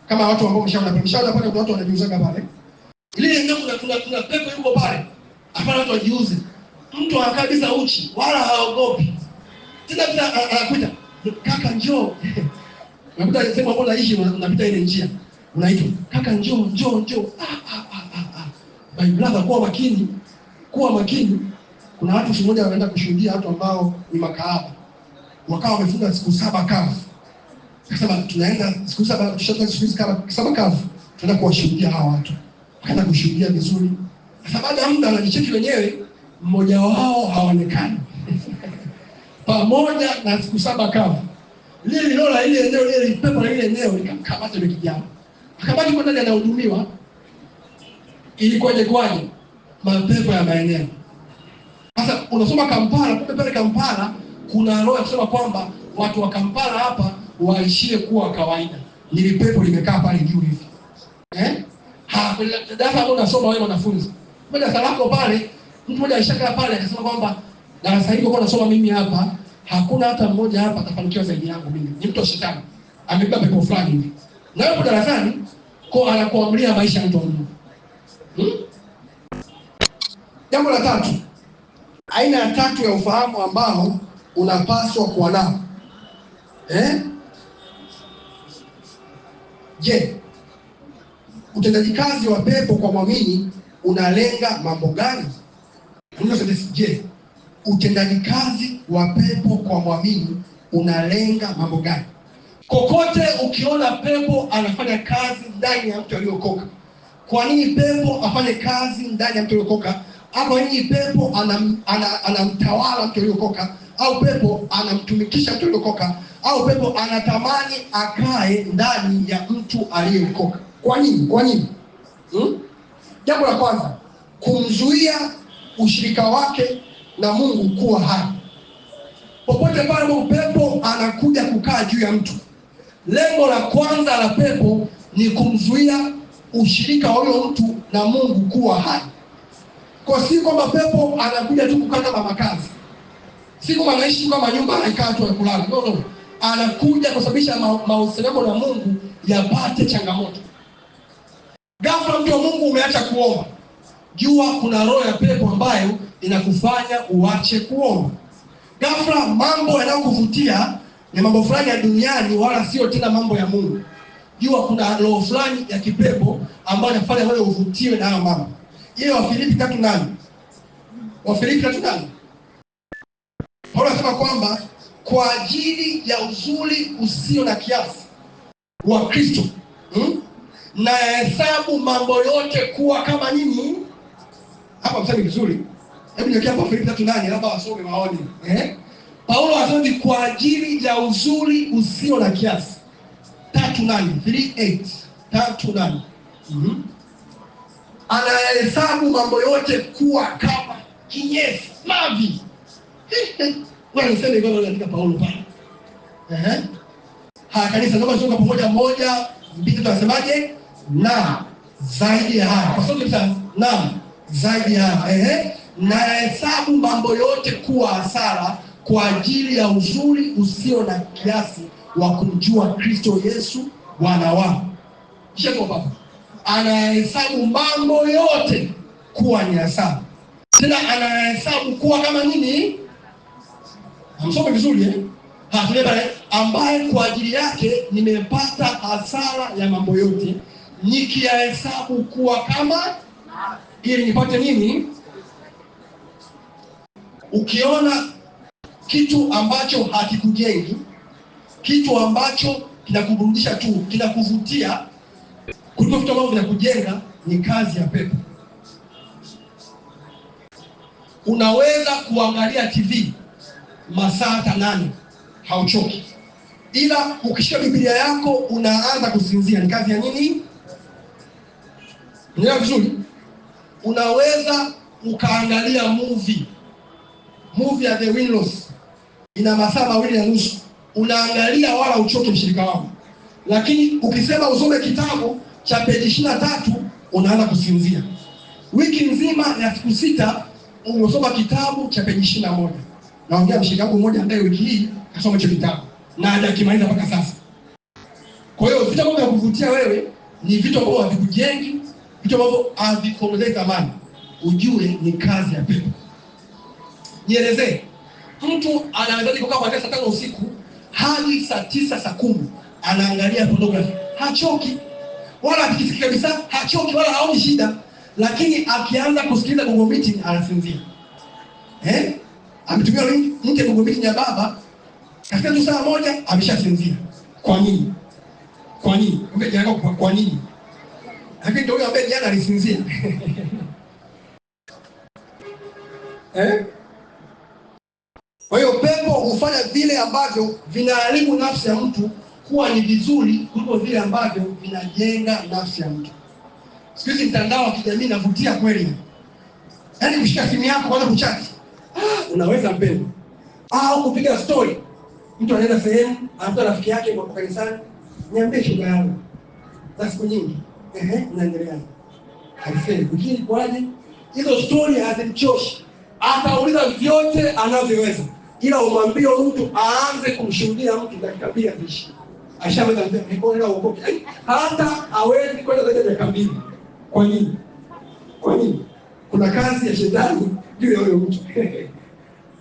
Kama watu ambao mshaona pale watu wanajiuza pale. Ile eneo kuna pepo yuko pale. Hapana watu wajiuze. Mtu anakaa kabisa uchi wala haogopi. Tena bila anakuita kaka njoo. Unakuta sema mbona ishi unapita ile njia. Unaitwa kaka njoo. My brother, kuwa makini. Kuna watu siku moja wanaenda kushuhudia watu ambao ni makahaba. Wakawa wamefunga siku 7 kavu. Akasema tunaenda siku 7 tushatoka siku 7 kavu. Tunaenda kuwashuhudia hawa watu. Wakaenda kushuhudia vizuri. Sasa baada ya muda wanajicheki wenyewe, mmoja wao haonekani. Pamoja na siku 7 kavu. Lile lola ile eneo lile pepo la ile eneo likamkamata yule kijana. Akabaki kwa ndani anahudumiwa. Ilikuwaje kwaje? Mapepo ya maeneo. Sasa unasoma Kampala, kumbe pale Kampala kuna roho ya kusema kwamba watu wa Kampala hapa waishie kuwa kawaida. Ni pepo limekaa pale juu hivi. Darasa ambalo unasoma wewe mwanafunzi. Baada ya salako pale, mtu mmoja alishakaa pale akasema kwamba darasa hili kwa nasoma mimi hapa, hakuna hata mmoja hapa atafanikiwa zaidi yangu mimi. Ni mtu wa shetani. Amebeba pepo fulani hivi. Na yupo darasani kwa anakuamlia maisha ya mtu wa Mungu. Jambo la tatu. Aina ya tatu ya ufahamu ambao unapaswa kuwa nao. Je, utendaji kazi wa pepo kwa mwamini unalenga mambo gani? Je, utendaji kazi wa pepo kwa mwamini unalenga mambo gani? Kokote ukiona pepo anafanya kazi ndani ya mtu aliyokoka. Kwa nini pepo afanye kazi ndani ya mtu aliyokoka? Au nini pepo anamtawala mtu aliyokoka? Au pepo anamtumikisha mtu aliyokoka? Au pepo anatamani akae ndani ya mtu aliyekoka? Kwa nini? Jambo la kwanza, kumzuia ushirika wake na Mungu kuwa hai. Popote pale ambapo pepo anakuja kukaa juu ya mtu, lengo la kwanza la pepo ni kumzuia ushirika wa huyo mtu na Mungu kuwa hai. Kwa si kwamba pepo anakuja tu kukaa kama makazi. Si kama anaishi kama nyumba anakaa tu kulala. No. Anakuja kusababisha mahusiano na Mungu yapate changamoto. Ghafla mtu wa Mungu umeacha kuomba. Jua kuna roho ya pepo ambayo inakufanya uache kuomba. Ghafla mambo yanayokuvutia ni mambo fulani ya duniani wala sio tena mambo ya Mungu. Jua kuna roho fulani ya kipepo ambayo inafanya wewe uvutiwe na hayo mambo. Ile Wafilipi 3:8. Wafilipi 3:8. Paulo anasema kwamba kwa ajili ya uzuri usio na kiasi wa Kristo, na hesabu mambo yote kuwa kama nini? Hapa msemi vizuri. Hebu niwekea hapa Wafilipi 3:8 labda wasome maoni. Paulo anasema kwa ajili ya uzuri usio na kiasi. 3:8. 3:8. Anahesabu mambo yote kuwa kama kinyesi, mavi. Wewe unasema hivyo katika Paulo pale. Kanisa naomba tuwe pamoja, 1, 2 tunasemaje? Na zaidi ya haya. Kwa sababu na zaidi ya haya. na hesabu mambo yote kuwa hasara kwa ajili ya uzuri usio na kiasi wa kumjua Kristo Yesu Bwana wangu. Sheko baba. Anahesabu mambo yote kuwa ni hasara. Tena anahesabu kuwa kama nini? Amsome vizuri ambaye kwa ajili yake nimepata hasara ya mambo yote, nikiyahesabu kuwa kama ili nipate nini? Ukiona kitu ambacho hakikujengi, kitu ambacho kinakuburudisha tu, kinakuvutia kuliko vitu ambavyo vinakujenga, ni kazi ya pepo. Unaweza kuangalia TV masaa 8 hauchoki, ila ukishika Biblia yako unaanza kusinzia, ni kazi ya nini? Unaelewa vizuri? Unaweza ukaangalia movie ya The Win-Loss ina masaa 2.5, unaangalia wala uchoke mshirika wangu. Lakini ukisema usome kitabu cha peji 23 unaanza kusinzia. Wiki nzima ya siku 6 unasoma kitabu cha peji 21. Naongea mshirika wangu mmoja ambaye wiki hii kasoma hicho kitabu na hajakimaliza mpaka sasa. Kwa hiyo vitu ambavyo vinakuvutia wewe ni vitu ambavyo havikujengi, vitu ambavyo havikuongezei thamani. Ujue ni kazi ya pepo. Nielezee, mtu anaweza kukaa kwa saa 5 usiku hadi saa 9 saa 10 anaangalia pornography, hachoki wala akisikika kabisa, hachoki wala haoni shida. Lakini akianza kusikiliza Google Meeting anasinzia. Ametumia link ya Google Meeting ya baba, katika tu saa 1 ameshasinzia. Kwa nini? Kwa nini? Lakini ndio huyo ambaye jana alisinzia. Kwa hiyo pepo hufanya vile ambavyo vinaharibu nafsi ya mtu kuwa ni vizuri kuliko vile ambavyo vinajenga nafsi ya mtu. Siku hizi mtandao wa kijamii unavutia kweli. Yaani kushika simu yako kwanza kuchati. Unaweza mpendo. Au kupiga story. Mtu anaenda sehemu, anakuta rafiki yake kwa kanisani, niambie shughuli yangu za siku nyingi. Unaendelea. Alisema, "Ukini kwaje?" Hizo story hazimchoshi. Atauliza vyote anavyoweza, ila umwambie mtu aanze kumshuhudia mtu dakika 2 zishi. Ashaweza nikuona uokoke. Hata hawezi kwenda zaidi ya dakika 2. Kwa nini? Kuna kazi ya shetani juu ya huyo mtu.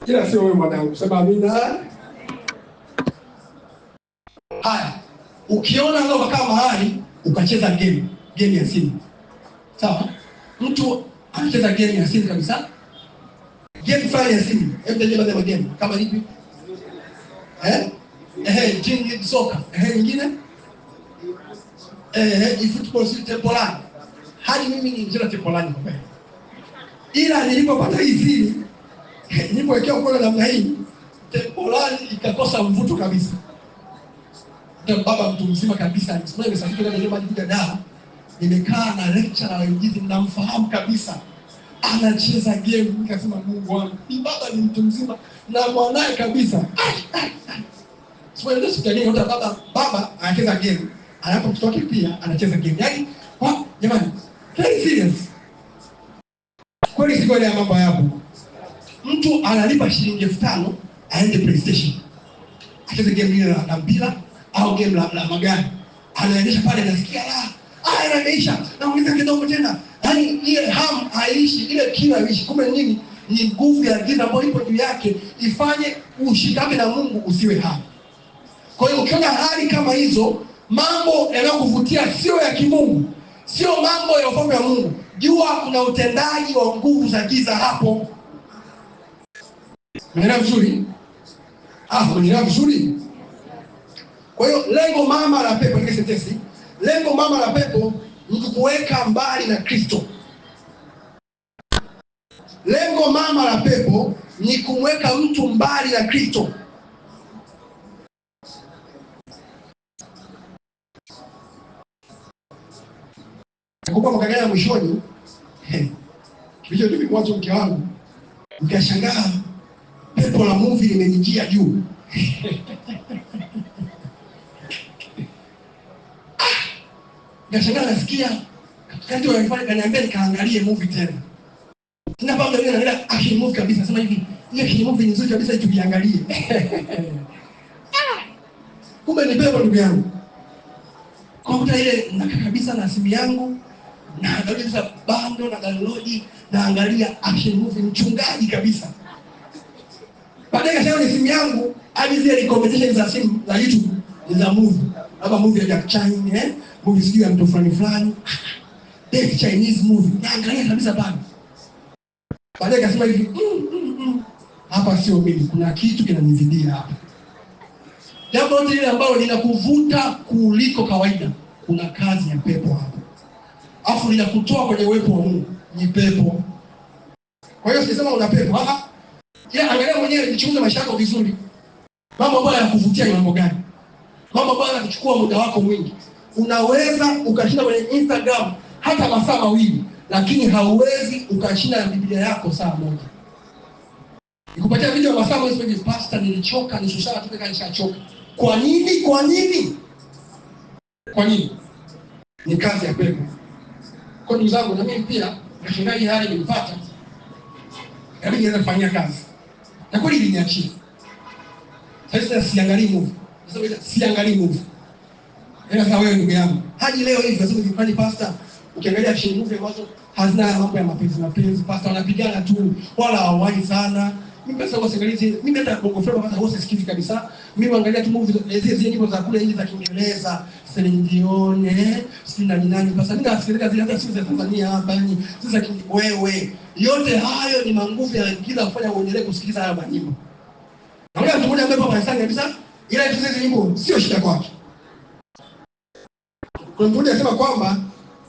Ila sio wewe mwanangu, sema amina. Haya, ukiona leo kama mahali ukacheza game ya simu. Sawa? Mtu anacheza game ya simu kabisa. Game fulani ya simu. Hebu tajia baadhi ya game. Kama hivi. Jing soka. Nyingine? Football si temporary. Hadi mimi ni mcheza temporary kwa kweli. Ila nilipopata hii siri, nilipowekea kwa namna hii, temporary ikakosa mvuto kabisa. Ndio baba mtu mzima kabisa, nisimame nimesafiri kwa nyumba kuja dawa. Nimekaa na lecture na wengine mnamfahamu kabisa. Anacheza game, nikasema Mungu wangu, ni baba ni mtu mzima na mwanae kabisa. Sio ndio sikani hata baba anacheza game, anapo mtoto wake pia anacheza game. Yaani, jamani, very serious. Kweli siko ile mambo yapo. Mtu analipa shilingi 5,000 aende PlayStation. Acheze game ile la mpira au game la magari. Anaendesha pale nasikia inaisha. Naongeza kidogo tena. Yaani ile ham haishi, ile kiwa haishi. Kumbe nini? Ni nguvu ya giza ambayo ipo juu yake ifanye ushikane na Mungu usiwe hai. Kwa hiyo ukiona hali kama hizo, mambo yanayokuvutia sio ya kimungu, sio mambo ya ufalme wa Mungu. Jua kuna utendaji wa nguvu za giza hapo. Unaelewa vizuri? Unaelewa vizuri? Kwa hiyo lengo mama la pepo ni sentensi. Lengo mama la pepo ni kukuweka mbali na Kristo. Lengo mama la pepo ni kumweka mtu mbali na Kristo. Nakupa mkagaya mwishoni. Kilicho tu mwanzo mke wangu. Ukashangaa pepo la movie limenijia juu. Nikashangaa nasikia katikati wanafanya kaniambia nikaangalie movie tena. Tuna baba mwingine anaenda action movie kabisa, nasema hivi, hii action movie ni nzuri kabisa tuiangalie. Kumbe ni pepo ndugu yangu. Kwa kuta ile nakaa kabisa na simu yangu na angalia bando na download na angalia action movie mchungaji kabisa. Baadaye kasema ni simu yangu hadi zile recommendation za simu za YouTube za movie. Hapa movie ya Jack Chan, movie sio ya mtu fulani. The Chinese movie. Na angalia kabisa bado. Baadaye kasema hivi, hapa sio mimi, kuna kitu kinanizidia hapa. Jambo lile ambalo linakuvuta kuliko kawaida, kuna kazi ya pepo hapo. Afu linakutoa kwenye uwepo wa Mungu, ni pepo. Kwa hiyo sisema una pepo, angalia mwenyewe, jichunguze maisha yako vizuri. Mambo ambayo yanakuvutia ni mambo gani? Mambo ambayo yanakuchukua muda wako mwingi. Unaweza ukashinda kwenye Instagram hata masaa mawili, lakini hauwezi ukashinda na Biblia yako saa moja. Nikupatia video ya masaa mawili hivi, pastor nilichoka, nishusha tu nishachoka. Kwa nini? Kwa nini? Kwa nini? Ni kazi ya pepo. Kwa ndugu zangu, na mimi pia mchungaji hali nilipata, inabidi nianze kufanyia kazi. Na kweli iliniachia. Sasa siangalii movie. Sasa siangalii movie. Sasa wewe ndugu yangu, hadi leo hivi lazima nifanye pastor, ukiangalia action movie ambazo hazina mambo ya mapenzi, pastor wanapigana tu, wala hawai sana. Mimi pesa kwa sikilizi, mimi hata bongo flava hata wote sikizi kabisa. Mimi naangalia tu movie zile nyimbo za kule nje za Kiingereza, Celine Dion, sina nani. Sasa mimi nasikiliza zile hata si za Tanzania hapa ni sasa wewe. Yote hayo ni manguvu ya kila kufanya uendelee kusikiliza haya manyimbo. Na wale watu ambao hapa kanisani kabisa, ila hizo nyimbo sio shida kwake. Kwa mtu anasema kwamba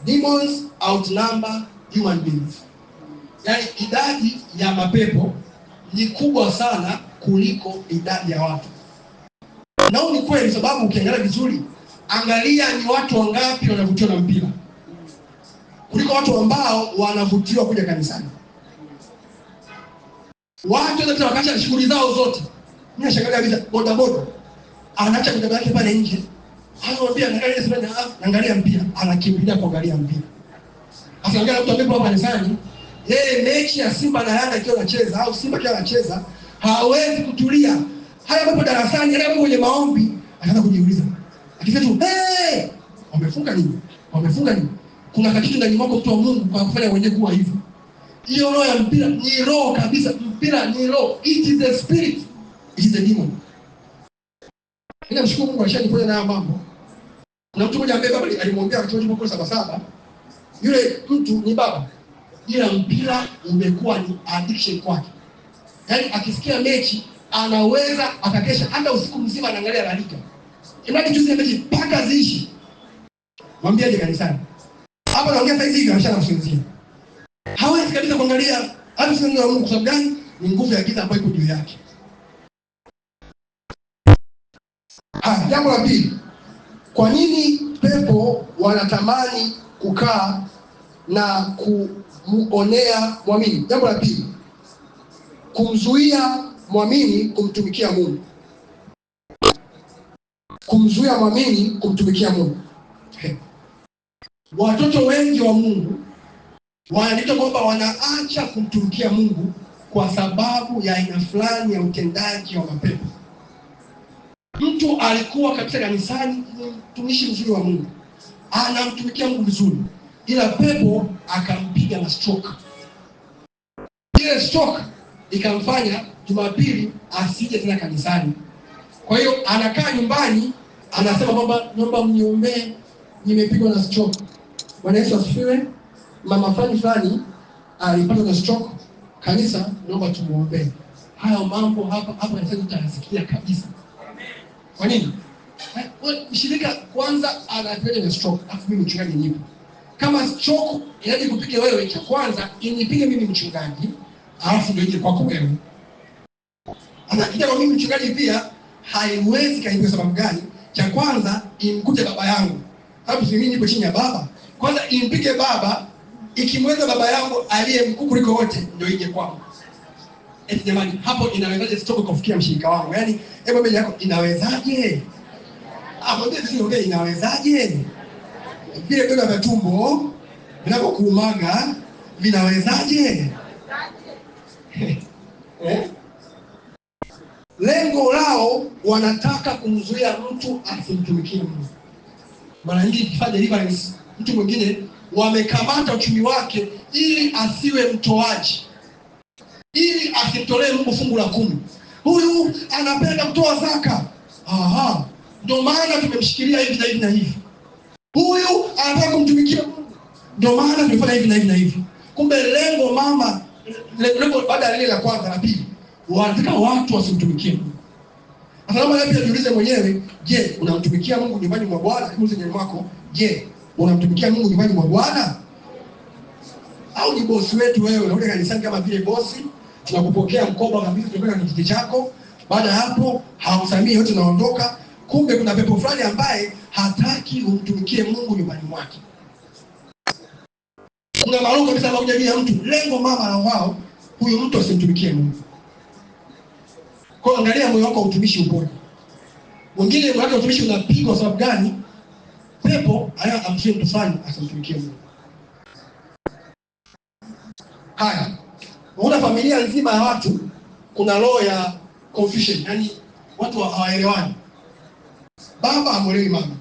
demons outnumber human beings. Yaani idadi ya mapepo ni kubwa sana kuliko idadi ya watu. Na ni kweli, sababu ukiangalia vizuri, angalia ni watu wangapi wanavutiwa na mpira kuliko watu ambao wanavutiwa kuja kanisani. Watu wote wakaacha shughuli zao zote. Mimi nashangaa kabisa, boda boda anaacha boda yake pale nje, anamwambia angalia mpira, anakimbilia kuangalia mpira. Sasa angalia mtu ambaye hapa kanisani, yeye mechi ya Simba na Yanga ikiwa anacheza au Simba ikiwa anacheza, hawezi kutulia. Haya hapo darasani, haya hapo kwenye maombi, anaanza kujiuliza. Akisema tu, wamefunga nini? Wamefunga nini? Kuna kitu ndani mwako mtu wa Mungu kwa kufanya wenyewe kuwa hivyo. Hiyo roho ya mpira ni roho kabisa. Mpira ni roho. It is a spirit. It is a demon. Ninamshukuru Mungu alishaniponya na mambo. Na mtu mmoja ambaye baba alimwambia wakati wote kwa saba, yule mtu ni baba. Ila mpira umekuwa ni addiction kwake. Yaani akisikia mechi anaweza akakesha hata usiku mzima anaangalia La Liga. Imani tu zile mechi paka ziishi. Mwambiaje kanisani? Hapa naongea saizi hivi amesha kusinzia. Hawezi kabisa kuangalia hata sisi wa Mungu kwa sababu gani? Ni nguvu ya giza ambayo iko juu yake. Jambo la pili. Kwa nini pepo wanatamani kukaa na kumuonea muamini? Jambo la pili. Kumzuia muamini kumtumikia Mungu. Kumzuia muamini kumtumikia Mungu. Watoto wengi wa Mungu wanaita kwamba wanaacha kumtumikia Mungu kwa sababu ya aina fulani ya utendaji wa mapepo. Mtu alikuwa katika kanisani, mtumishi mzuri wa Mungu, anamtumikia Mungu vizuri, ila pepo akampiga na stroke. Ile stroke ikamfanya Jumapili asije tena kanisani. Kwa hiyo anakaa nyumbani, anasema kwamba naomba mniombee, nimepigwa na stroke. Bwana Yesu asifiwe. Mama fulani alipata na stroke, kanisa naomba tumuombee. Hayo mambo hapa kanisani tutasikia kabisa. Kwa nini? Mshirika kwanza anapigwa na stroke, afu mimi mchungaji nipo. Kama stroke inaje kupiga wewe, cha kwanza inipige mimi mchungaji, alafu ndio ije kwako wewe. Anakija kwa mimi mchungaji pia haiwezi kaingia. Sababu gani? Cha kwanza imkute baba yangu. Hapo mimi nipo chini ya baba. Kwanza impige baba, ikimweza baba yangu aliye mkuu kuliko wote ndio ije kwangu. Eti jamani, hapo inawezaje stroke kufikia mshirika wangu? Yaani hebu mbele yako inawezaje? Mwambie sisi ongea inawezaje? Vile dola vya tumbo vinapokuumaga vinawezaje? Lengo lao wanataka kumzuia mtu asimtumikie Mungu. Mara nyingi kifanya deliverance, mtu mwingine wamekamata uchumi wake ili asiwe mtoaji, ili asimtolee Mungu fungu la 10. Huyu anapenda kutoa zaka. Aha, ndio maana tumemshikilia hivi na hivi na hivi. Huyu anataka kumtumikia Mungu, ndio maana tumefanya hivi na hivi na hivi. Kumbe lengo lengo baada ya lile la kwanza na pili, wanataka watu wasimtumikie Mungu. Sasa labda pia jiulize mwenyewe, je, unamtumikia Mungu nyumbani mwa Bwana? Jiulize nyumbani mwako, je, unamtumikia Mungu nyumbani mwa Bwana? Au ni bosi wetu wewe, unakuja kanisani kama vile bosi, tunakupokea mkoba kabisa, tunapeleka kiti chako, baada hapo hausamii yote unaondoka. Kumbe kuna pepo fulani ambaye hataki umtumikie Mungu nyumbani mwake. Kuna maroho kabisa kwa jamii ya mtu, lengo mama na wao, huyu mtu asimtumikie Mungu. Kwa angalia moyo wako utumishi upoje. Wengine moyo wako utumishi unapigwa sababu gani? Pepo haya amshe mtu fulani asimtumikie Mungu. Haya, una familia nzima ya watu, kuna roho ya confusion, yani watu hawaelewani. Baba hamuelewi mama,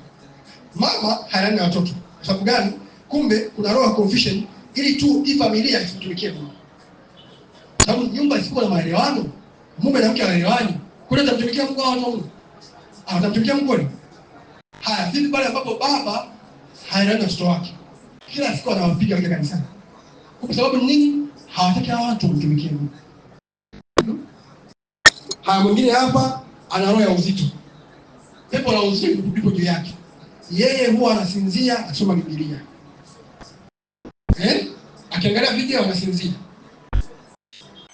mama hayana watoto. Sababu gani? Kumbe kuna roho ya confusion ili tu hii familia isitumikie Mungu. Sababu nyumba isipo na maelewano, mume na mke hawaelewani, kule atamtumikia Mungu au Mungu? Atamtumikia Mungu kweli? Haya, vipi pale ambapo baba haelewani na watoto wake? Kila siku anawapiga wale kanisani. Kwa sababu nini? Hawataki watu kumtumikia Mungu. Haya, mwingine hapa ana roho ya uzito. Pepo la uzito lipo juu yake. Yeye huwa anasinzia akisoma Biblia. Akiangalia video anasinzia.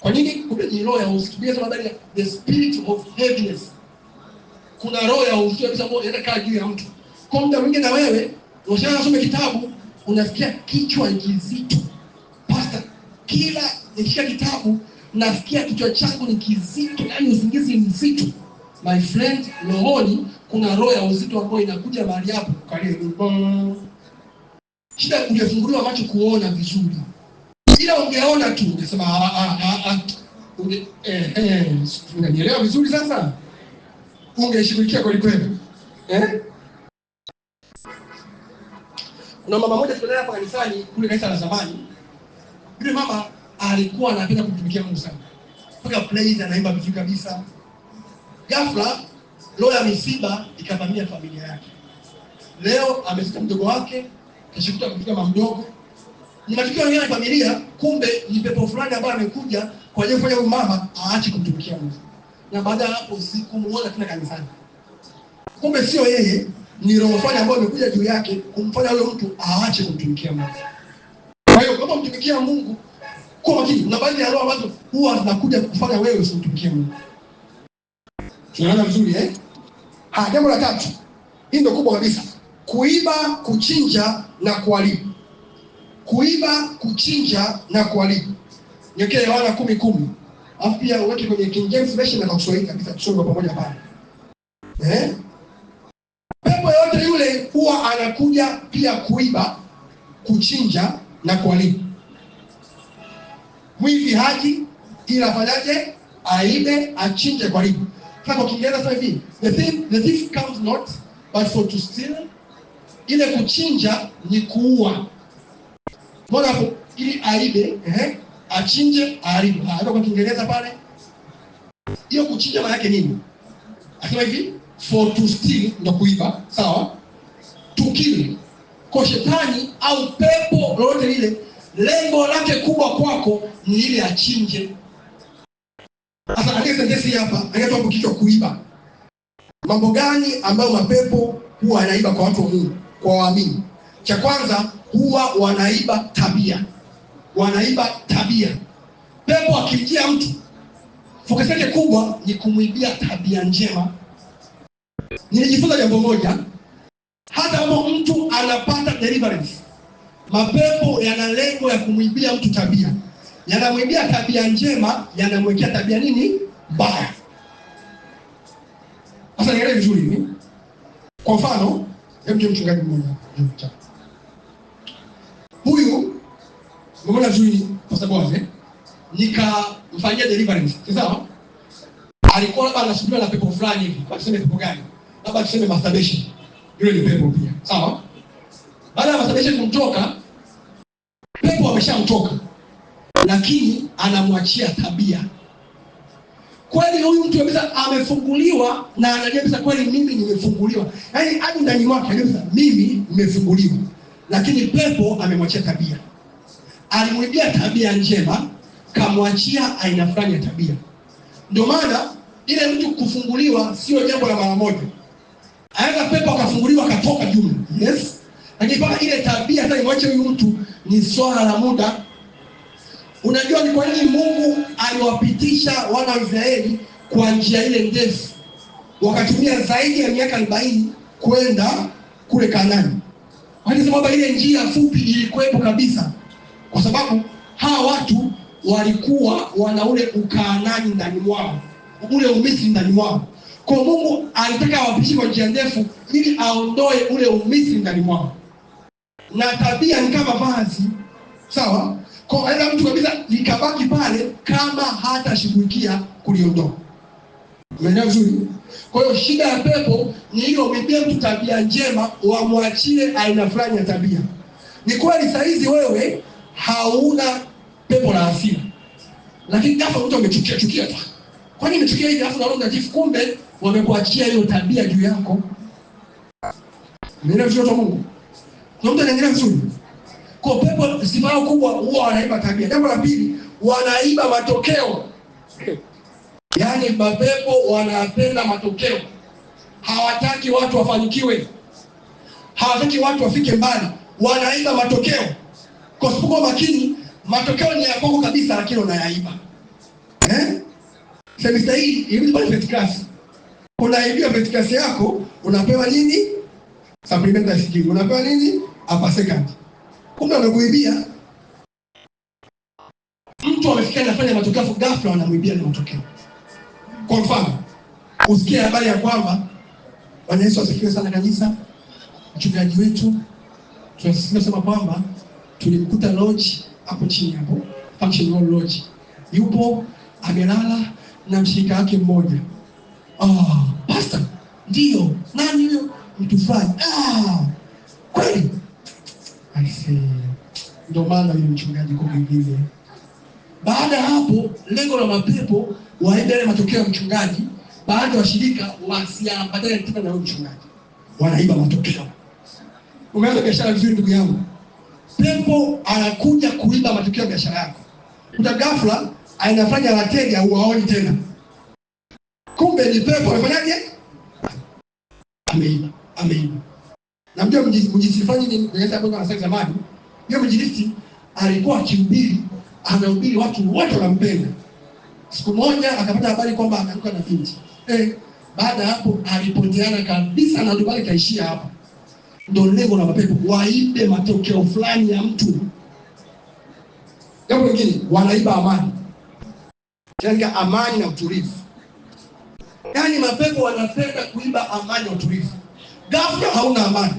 Kwa nini? Kumbe ni roho ya uzito. Biblia inasema the spirit of heaviness. Kuna roho ya uzito ambayo inakaa juu ya mtu. Kwa muda mwingine na wewe unasoma kitabu unasikia kichwa kizito. Pastor, kila nikishika kitabu nasikia kichwa changu ni kizito, yani usingizi mzito. My friend, rohoni kuna roho ya uzito ambayo inakuja mahali hapo ukalie. Shida ungefunguliwa macho kuona vizuri. Ila ungeona tu ungesema unanielewa vizuri sasa? Ungeshughulikia kweli kweli. Kuna mama moja tunaye hapa kanisani, kule kanisa la zamani. Yule mama alikuwa anapenda kumtumikia Mungu sana. Mpaka praise anaimba vizuri kabisa. Ghafla roho ya misiba ikavamia familia yake. Leo amezika mdogo wake, kesho amefika mama mdogo. Ni matukio ya familia, kumbe ni pepo fulani ambaye amekuja kwa ajili ya kufanya mama aache kumtumikia Mungu. Na baada ya hapo sikumuona tena kanisani. Kumbe sio yeye, ni roho fulani ambayo imekuja juu yake kumfanya yule mtu aache kumtumikia Mungu. Kwa hiyo kama mtumikia Mungu kwa makini, na baadhi ya roho ambazo huwa zinakuja kufanya wewe usimtumikie Mungu. Tunaona vizuri jambo la tatu. Hii ndio kubwa kabisa. Kuiba, kuchinja na kuharibu. Kuiba, kuchinja na kuharibu. Niwekee Yohana 10:10. Alafu pia uweke kwenye King James Version na Kiswahili kabisa tusome pamoja pale. Pepo yote yule huwa anakuja pia kuiba, kuchinja na kuharibu. Mwivi haji ila afanyaje? Aibe, achinje, kuharibu. Sasa kwa Kiingereza sasa hivi, the thief comes not but for to steal. Ile kuchinja ni kuua. Mbona hapo? Ili aibe, achinje, aharibu. Hapo kwa Kiingereza pale. Hiyo kuchinja maana yake nini? Asema hivi, for to steal ndio kuiba, sawa? To kill. Kwa shetani au pepo lolote lile, lengo lake kubwa kwako ni ile achinje. Sasa andika sentensi hapa, andika hapo kichwa kuiba. Mambo gani ambayo mapepo huwa yanaiba kwa watu wa Mungu, kwa waamini? Cha kwanza, huwa wanaiba tabia. Wanaiba tabia. Pepo akijia mtu, focus yake kubwa ni kumuibia tabia njema. Nilijifunza jambo moja, hata kama mtu anapata deliverance, mapepo yana lengo ya kumuibia mtu tabia. Yanamwibia tabia njema, yanamwekea tabia nini? Mbaya. Sasa nielewe vizuri hivi. Kwa mfano, hebu mchungaji mmoja. Huyu mbona vizuri kwa sababu nikamfanyia deliverance. Sawa? Alikuwa labda anashuhudia na pepo fulani hivi. Kwa tuseme pepo gani? Labda tuseme masturbation. Yule ni pepo pia. Sawa? Baada ya masturbation kumtoka, pepo ameshamtoka. Lakini anamwachia tabia. Kweli huyu mtu kabisa amefunguliwa na anajua kabisa kweli mimi nimefunguliwa. Yaani hadi ndani mwake anajua mimi nimefunguliwa. Lakini pepo amemwachia tabia. Alimwibia tabia njema, kamwachia aina fulani ya tabia. Ndio maana ile mtu kufunguliwa sio jambo la mara moja. Aidha pepo akafunguliwa akatoka jumla. Yes. Lakini mpaka ile tabia hata imwache huyu mtu ni swala la muda. Unajua ni kwa nini Mungu aliwapitisha wana wa Israeli kwa njia ile ndefu? Wakatumia zaidi ya miaka 40 kwenda kule Kanaani. Wanasema kwamba ile njia fupi ilikuwepo kabisa. Kwa sababu hawa watu walikuwa wana ule Ukaanani ndani mwao, ule Umisri ndani mwao. Kwa Mungu alitaka awapitishe kwa njia ndefu ili aondoe ule Umisri ndani mwao. Na tabia ni kama vazi. Sawa? Kwa aidha mtu kabisa likabaki pale kama hatashughulikia kuliondoa. Umeelewa vizuri? Kwa hiyo shida ya pepo ni hiyo, umebia mtu tabia njema, wamwachie aina fulani ya tabia. Ni kweli saa hizi wewe hauna pepo la hasira. Lakini ghafla mtu amechukia tu. Kwa nini umechukia hivi? Alafu naona mtakatifu kumbe wamekuachia hiyo tabia juu yako. Umeelewa vizuri Mungu? Kwa mtu anaendelea vizuri. Kwa pepo sifa yao kubwa huwa wanaiba tabia. Jambo la pili, wanaiba matokeo. Yaani mapepo wanapenda matokeo. Hawataki watu wafanikiwe. Hawataki watu wafike mbali. Wanaiba matokeo. Kwa sababu makini, matokeo ni ya kwako kabisa lakini unayaiba. Semester hii hivi bado first class. Unaibia first class yako, unapewa nini? Supplementary skill. Unapewa nini? Upper second. Kumbe amekuibia. Mtu amefikia anafanya matokeo ghafla wanamwibia na matokeo. Kwa mfano, usikie habari ya kwamba Bwana Yesu asifiwe sana kanisa. Mchungaji wetu tunasema kwamba tulimkuta lodge hapo chini hapo, function hall lodge. Yupo amelala na mshirika wake mmoja. Pastor, ndio. Nani huyo? Mtu fulani. Kweli? I see. Ndio maana yule mchungaji kwa mwingine. Baada ya hapo, lengo la mapepo waende ile matokeo ya mchungaji, baada ya washirika wasiambatane tena na yule mchungaji. Wanaiba matokeo. Umeanza biashara vizuri ndugu yangu. Pepo anakuja kuiba matokeo ya biashara yako. Kuta ghafla anafanya wateja huwaoni tena. Kumbe ni pepo amefanyaje? Ameiba. Na mjua mjisifanye ni ndio hapo na zamani. Yule mjilisti alikuwa akihubiri, anahubiri watu wote wanampenda. Siku moja akapata habari kwamba anaruka na binti. Baada hapo alipoteana kabisa na ndio kaishia hapa. Ndio lengo la mapepo, waibe matokeo fulani ya mtu. Jambo lingine, wanaiba amani. Yaani amani na utulivu. Yaani mapepo wanapenda kuiba amani na utulivu. Ghafla hauna amani.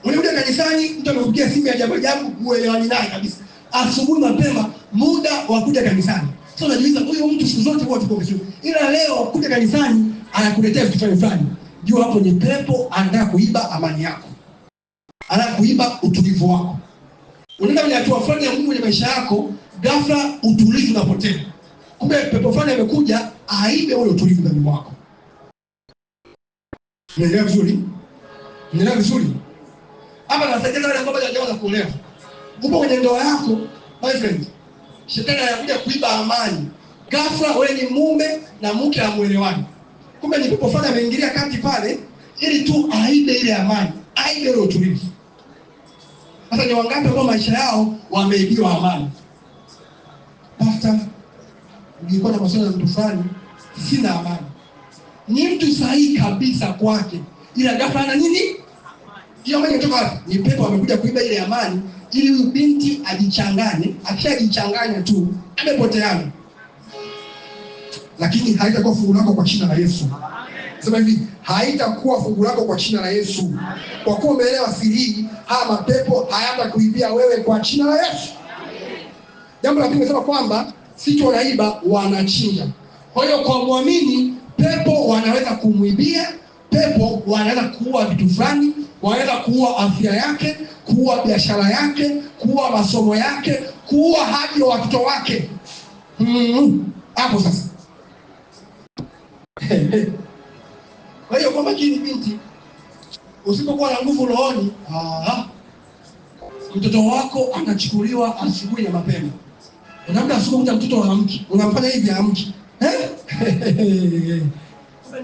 Unakuja kanisani, mtu amekupigia simu ya ajabu, huelewani naye kabisa. Asubuhi mapema, muda wa kuja kanisani. Sasa unajiuliza huyu mtu siku zote huwa tuko vizuri. Ila leo kuja kanisani anakuletea vitu fulani. Jua hapo ni pepo anataka kuiba amani yako. Anataka kuiba utulivu wako. Unaenda kwenye hatua fulani ya Mungu kwenye maisha yako, ghafla utulivu unapotea. Kumbe pepo fulani amekuja aibe ule utulivu ndani mwako. Unaelewa vizuri? Hapa nasaidia wale ambao hawajaanza kuolewa. Upo kwenye ndoa yako, my friend. Shetani anakuja kuiba amani. Ghafla wewe ni mume na mke hamuelewani. Kumbe ni pepo fulani ameingilia kati pale ili tu aibe ile amani, aibe ile utulivu. Sasa ni wangapi ambao maisha yao wameibiwa amani? Pastor, nilikuwa na maswali ya mtu fulani, sina amani. Ni mtu sahihi kabisa kwake. Ila ghafla ana nini? Hiyo amani inatoka wapi? Ni pepo amekuja kuiba ile amani ili huyu binti ajichanganye, akishajichanganya tu amepoteana. Lakini haitakuwa fungu lako kwa jina la Yesu. Sema hivi, haitakuwa fungu lako kwa jina la Yesu. Kwa kuwa umeelewa siri hii, haya mapepo hayatakuibia wewe kwa jina la Yesu. Jambo la pili nasema kwamba si tu wanaiba, wanachinja. Kwa hiyo kwa muamini, pepo wanaweza kumwibia, pepo wanaweza kuua vitu fulani, wanaweza kuua afya yake, kuua biashara yake, kuua masomo yake, kuua hadi watoto wake. Hapo sasa. Kwa hiyo kwa makini binti, usipokuwa na nguvu rohoni, mtoto wako anachukuliwa asubuhi na mapema. Labda asubuhi mtoto haamki, unamfanya hivi haamki.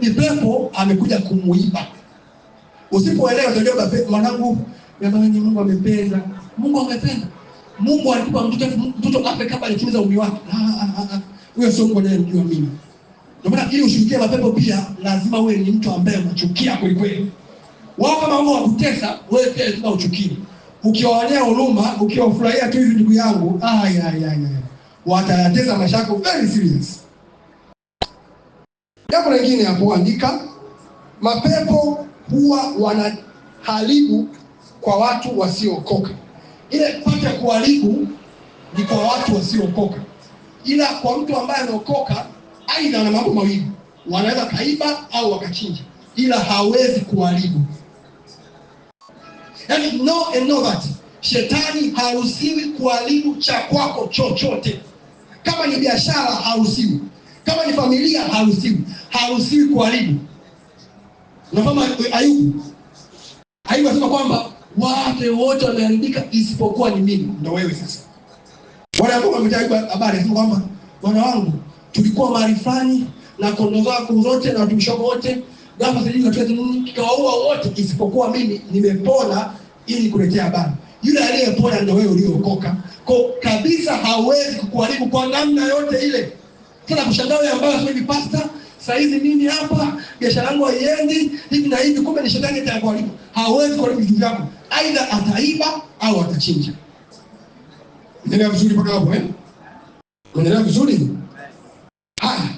Ni pepo amekuja kumuiba. Usipoelewa utajua mwanangu, jamani, Mungu amependa. Mungu amependa. Mungu alikupa mtoto ape kama alitimiza umri wake. Huyo sio Mungu anayemjua mimi. Ndio maana ili ushuhudia mapepo pia lazima uwe ni mtu ambaye unachukia kweli kweli. Wao kama wao wakutesa, wewe pia lazima uchukie. Ukiwaonea huruma, ukiwafurahia tu hivi ndugu yangu, watayateza maisha yako very serious. Jambo lingine hapo andika, mapepo huwa wanaharibu kwa watu wasiookoka. Ile pata kuharibu ni kwa watu wasiookoka. Ila kwa mtu ambaye anaokoka, aidha na mambo mawili, wanaweza kaiba au wakachinja, ila hawezi kuharibu. Yaani know and know that shetani haruhusiwi kuharibu cha kwako chochote. Kama ni biashara haruhusiwi, kama ni familia haruhusiwi kuharibu. Unafahamu Ayubu anasema kwamba watu wote wameharibika isipokuwa ni mimi. Ndio wewe sasa. Wale ambao wametajwa habari anasema kwamba bwana wangu tulikuwa mahali fulani na kondoo zako zote na watumishi wako wote, ghafla sijui katika nini kikawaua wote isipokuwa mimi, nimepona ili kuletea habari. Yule aliyepona ndio wewe uliokoka. Kwa kabisa hawezi kukuharibu kwa namna yote ile. Tena kushangaa wewe ambaye sasa hivi pastor, sasa hizi mimi hapa biashara yangu haiendi hivi na hivi, kumbe ni shetani atakuharibu. Hawezi kuharibu vitu vyako. Aidha ataiba au atachinja. Unaelewa vizuri mpaka hapo Unaelewa vizuri? Haya.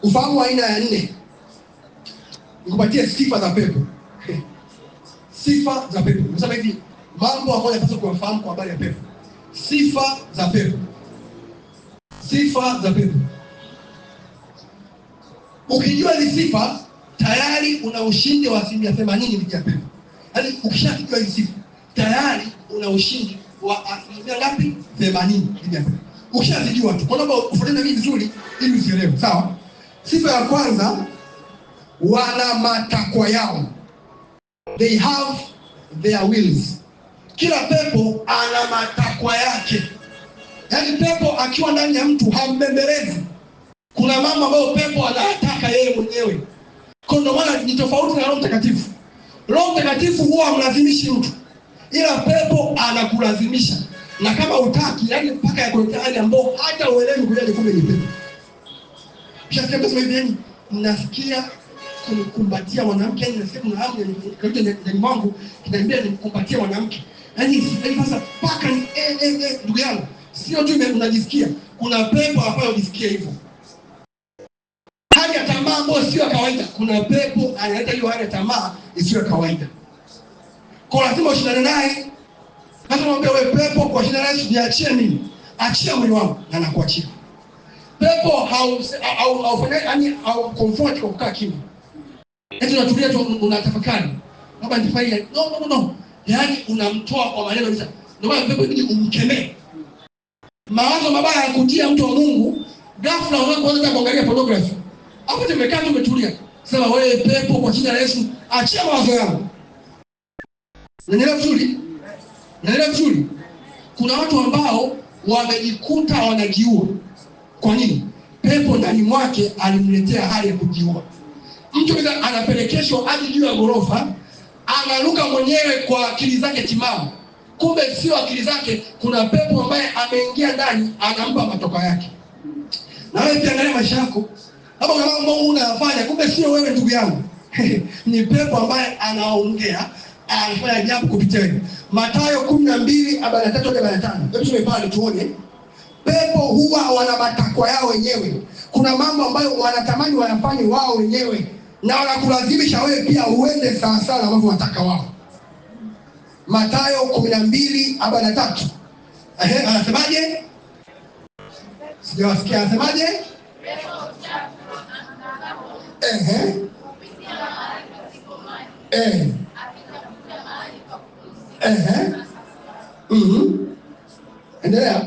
Ufahamu aina ya 4. Nikupatie sifa za pepo. Sifa za pepo. Unasema hivi, mambo ambayo yanapaswa kufahamu kwa habari ya pepo. Sifa za pepo. Sifa za pepo. Ukijua hizi sifa, tayari una ushindi wa 80% dhidi ya pepo. Yaani ukishakijua hizi sifa, tayari una ushindi wa 80% dhidi ya pepo. Ukishazijua tu. Kwa sababu ufuatane na mimi vizuri ili usielewe. Sawa? Sifa ya kwanza, wana matakwa yao. They have their wills. Kila pepo ana matakwa yake. Yaani pepo akiwa ndani ya mtu hambembelezi. Kuna mambo ambayo pepo anataka yeye mwenyewe. Kwa ndio maana ni tofauti na Roho Mtakatifu. Roho Mtakatifu huwa hamlazimishi mtu. Ila pepo anakulazimisha. Na kama utaki, yaani mpaka yakuletea hali ambayo hata uelewi kujaje kumbe ni pepo. Kisha sema hivi, nasikia kumkumbatia mwanamke, yani nasikia kuna hamu ndani mwangu kinaniambia nimkumbatie mwanamke. Yaani sasa paka ni ndugu yangu, sio tu unajisikia, kuna pepo ambayo unajisikia hivyo. Hali ya tamaa ambayo sio kawaida, kuna pepo analeta hiyo hali ya tamaa isiyo kawaida. Kwa lazima ushindane naye. Sasa mwambie wewe pepo, kwa jina la Yesu niachie mimi. Achia mwili wangu na nakuachia. Pepo au comfort kwa kukaa kimya. Eti unatulia tu unatafakari. Labda nitafanya. No. Yaani unamtoa kwa maneno kabisa. Ndio maana pepo inabidi umkemee. Mawazo mabaya yakujia mtu wa Mungu, ghafla unaanza kuangalia pornography. Hapo tumekaa tu umetulia. Sema wewe pepo, kwa jina la Yesu achia mawazo yangu. Unaelewa vizuri? Kuna watu ambao wamejikuta wanajiua. Kwa nini? Pepo ndani mwake alimletea hali ya kujiua. Mtu anapelekeshwa hadi juu ya ghorofa, anaruka mwenyewe kwa akili zake timamu. Kumbe sio akili zake, kuna pepo ambaye ameingia ndani anampa matoka yake. Na wewe pia angalia maisha yako. Hapo kama mambo unayafanya, kumbe sio wewe ndugu yangu. Ni pepo ambaye anaongea, anafanya jambo kupitia wewe. Mathayo 12:43-45. Hebu tusome pale tuone. Pepo huwa wana matakwa yao wenyewe. Kuna mambo ambayo wanatamani wayafanye wao wenyewe, na wanakulazimisha wewe pia uende sawa sawa na mambo wanataka wao. Mathayo 12:43. Anasemaje? Sijawasikia anasemaje? Endelea.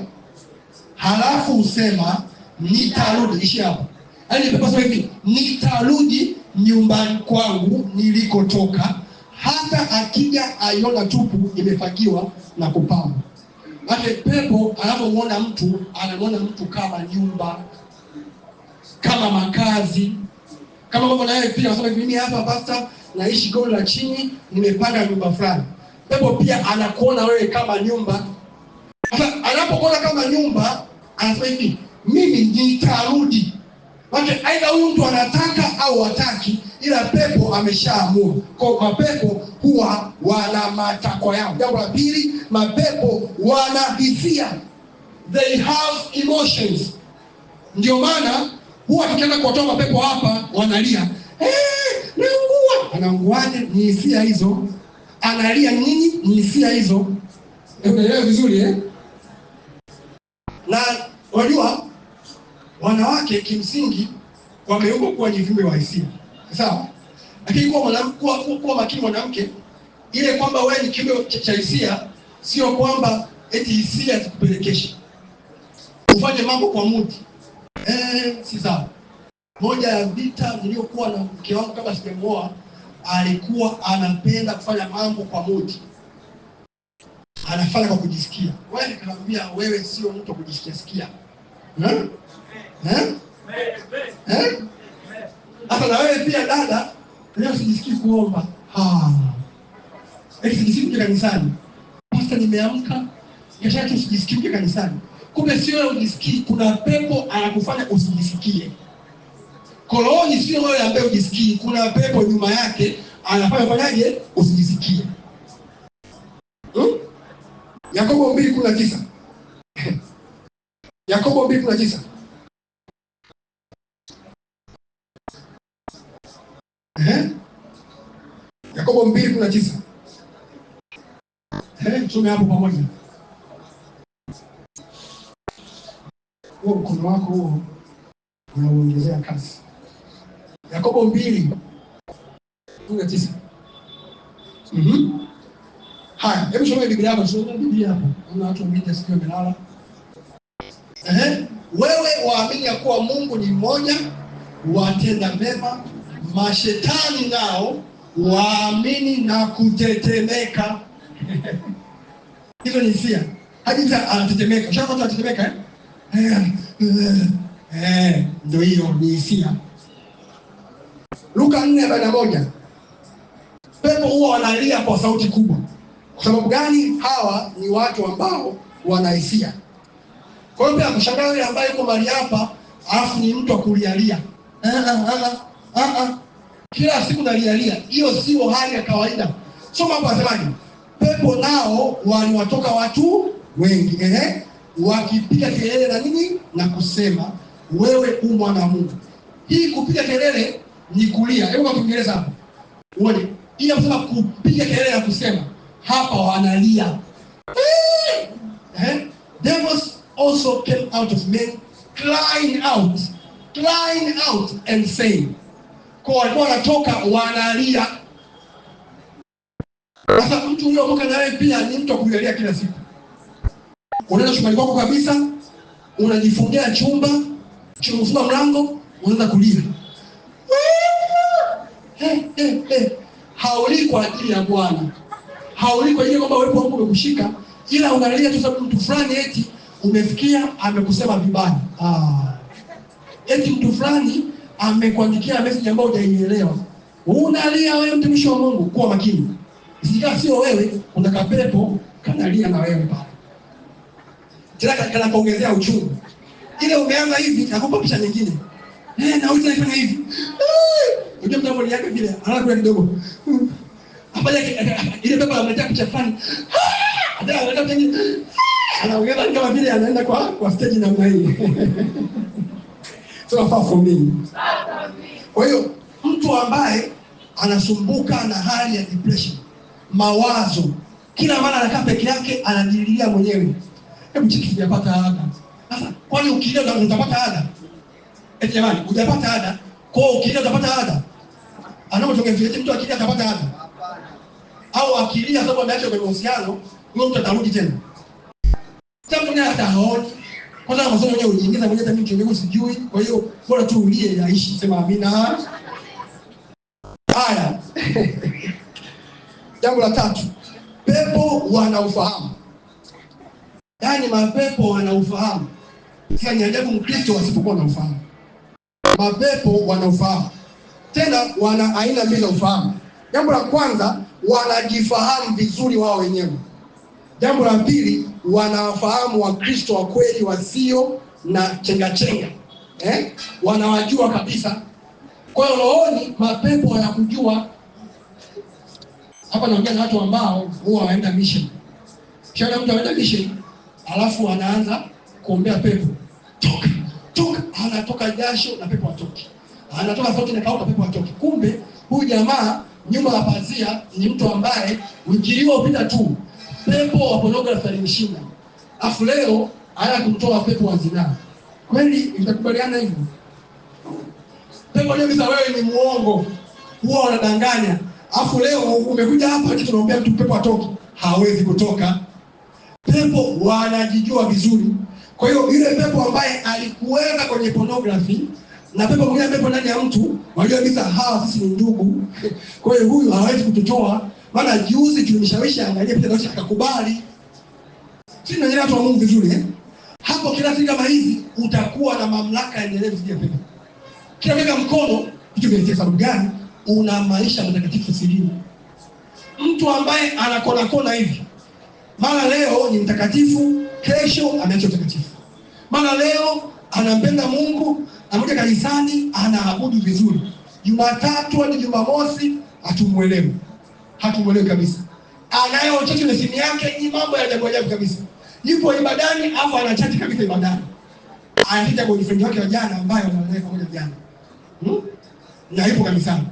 Halafu usema nitarudi. Ishi hapo. Yaani pepo sema hivi, nitarudi nyumbani kwangu nilikotoka, hata akija aiona tupu imefagiwa na kupambwa. Hata pepo anapomuona mtu, anamuona mtu kama nyumba, kama makazi. Kama mambo na yeye pia anasema hivi, mimi hapa pastor naishi goli la chini, nimepanga nyumba fulani. Pepo pia anakuona wewe kama nyumba. Sasa anapokuona kama nyumba, anasema hivi, mimi nitarudi. Maana aidha huyu mtu anataka au hataki, ila pepo ameshaamua. Kwa mapepo huwa wana matakwa yao. Jambo la pili, mapepo wana hisia. They have emotions. Ndio maana huwa tukienda kuwatoa mapepo hapa wanalia, naungua. Anaunguaje? Ni hisia hizo. Analia nini? Ni hisia hizo. Unaelewa vizuri Na wajua wanawake kimsingi wameumbwa kuwa ni viumbe wa hisia. Sawa? Lakini kuwa makini mwanamke, ile kwamba wewe ni kiumbe cha hisia sio kwamba eti hisia zikupelekeshe ufanye mambo kwa mudi. Si sawa. Moja ya vita niliyokuwa na mke wangu kabla sijamuoa, alikuwa anapenda kufanya mambo kwa mudi. Anafanya kwa kujisikia. Wewe nikamwambia wewe sio mtu wa kujisikia sikia. Hata na wewe pia dada, leo sijisikii kuomba. Sijisikii kuja kanisani. Pastor nimeamka, kesho sijisikii kuja kanisani. Kumbe sio wewe ujisikii, kuna pepo anakufanya usijisikie. Koloni sio wewe ambaye ujisikii, kuna pepo nyuma yake anafanya fanyaje usijisikie. Yakobo 2:19. Yakobo 2:19. Yakobo 2:19. Tusome hapo pamoja. Huo mkono wako huo unaongezea kasi. Yakobo 2:19. Haya, hebu soma Biblia hapo, soma Biblia hapo. Kuna watu wengine sikio melala. Wewe waamini ya kuwa Mungu ni mmoja, watenda mema, mashetani nao waamini na kutetemeka. Hizo ni hisia. Hadi anatetemeka. Ushaona mtu anatetemeka ndio hiyo ni hisia. Luka 4:41. Pepo huwa wanalia kwa sauti kubwa. Kwa sababu gani? Hawa ni watu ambao wana hisia. Kwa hiyo pia mshangaa yule ambaye yuko mahali hapa, alafu ni mtu akulialia. Kila siku nalialia. Hiyo sio hali ya kawaida. Soma hapo asemaje? Pepo nao waliwatoka watu wengi. Wakipiga kelele na nini? Na kusema, wewe u mwana wa Mungu. Hii kupiga kelele ni kulia. Hebu kwa Kiingereza hapo. Uone. Hii inasema kupiga kelele na kusema. Hapa wanalia. Devils also came out of men, crying out and saying. Kwa walikuwa wanatoka wanalia. Sasa mtu huyo toka na wewe pia ni mtu akulialia kila siku. Unaenda chumbani kwako kabisa, unajifungia chumba, unafunga mlango, unaanza kulia. Hauli kwa ajili ya Bwana. Hauli kwa ajili kwamba wewe Mungu umekushika, ila unalia tu sababu mtu fulani eti umefikia amekusema vibaya. Eti mtu fulani amekuandikia message ambayo hujaielewa. Unalia wewe mtumishi wa Mungu, kuwa makini. Sika sio wewe, kuna kapepo kanalia na wewe pale. Tena kana kuongezea uchungu. Ile umeanza hivi, nakupa picha nyingine. Na unafanya hivi. Unajua mtambo yake vile, anakuwa kidogo. Hapana ile pepo anamletea picha fulani. Ndio anataka tena. Anaongeza kama vile anaenda kwa stage namna hii. So far from me. Kwa hiyo mtu ambaye anasumbuka na hali ya depression, mawazo, kila mara anakaa peke yake anajililia mwenyewe. Hebu chiki sijapata haraka. Sasa kwani ukilia utapata ada? Eti jamani, hujapata ada. Kwa ukilia utapata ada. Anapotokea vile mtu akilia atapata ada. Au akilia sababu ameacha kwenye mahusiano, huyo mtu atarudi tena. Sasa mtu hata haoni. Kwa sababu masomo yenyewe ujiingiza mwenyewe, hata mimi kidogo sijui. Kwa hiyo bora tu ulie yaishi, sema amina. Haya. Jambo la tatu. Pepo wanaufahamu. Yaani mapepo wanaufahamu. Sasa ni ajabu Mkristo asipokuwa na ufahamu. Mapepo wanaufahamu. Tena wana aina mbili za ufahamu. Jambo la kwanza, wanajifahamu vizuri wao wenyewe. Jambo la pili, wanawafahamu Wakristo wa kweli wasio na chenga. Wanawajua kabisa. Kwa hiyo rohoni mapepo wanakujua. Hapa naongea na watu ambao huwa waenda mission. Kisha mtu anaenda mission, alafu anaanza kuombea pepo. Toka, anatoka jasho na pepo atoki. Anatoka sauti na kauka pepo atoki. Kumbe huyu jamaa nyuma ya pazia ni mtu ambaye wiki iliyopita tu pepo wa pornography alimshinda. Afu leo anaanza kumtoa pepo wa zinaa. Kweli itakubaliana hivyo? Pepo leo bisa wewe ni muongo. Huwa unadanganya. Afu leo umekuja hapa ati tunaombea mtu pepo atoki. Hawezi kutoka. Pepo wanajijua vizuri. Kwa hiyo yule pepo ambaye alikuweka kwenye pornography na pepo mwingine pepo ndani ya mtu, wajua kabisa hawa sisi ni ndugu. Kwa hiyo huyu hawezi kututoa. Maana juzi tulimshawishi angalie picha zote akakubali. Sisi ndio watu wa Mungu vizuri Hapo kila siku kama hizi utakuwa na mamlaka endelevu zidi ya pepo. Kila weka mkono kitu kile sababu gani? Una maisha matakatifu siri. Mtu ambaye anakona hivi. Mara leo ni mtakatifu, kesho ameacha utakatifu. Mara leo anampenda Mungu, anakuja kanisani, anaabudu vizuri. Jumatatu hadi Jumamosi hatumuelewi kabisa. Anayo chochote na simu yake, ni mambo ya ajabu kabisa. Yupo ibadani, afu anachati kabisa ibadani. Anaita boyfriend wake wa jana ambaye wanaenda pamoja jana. Na yupo kanisani.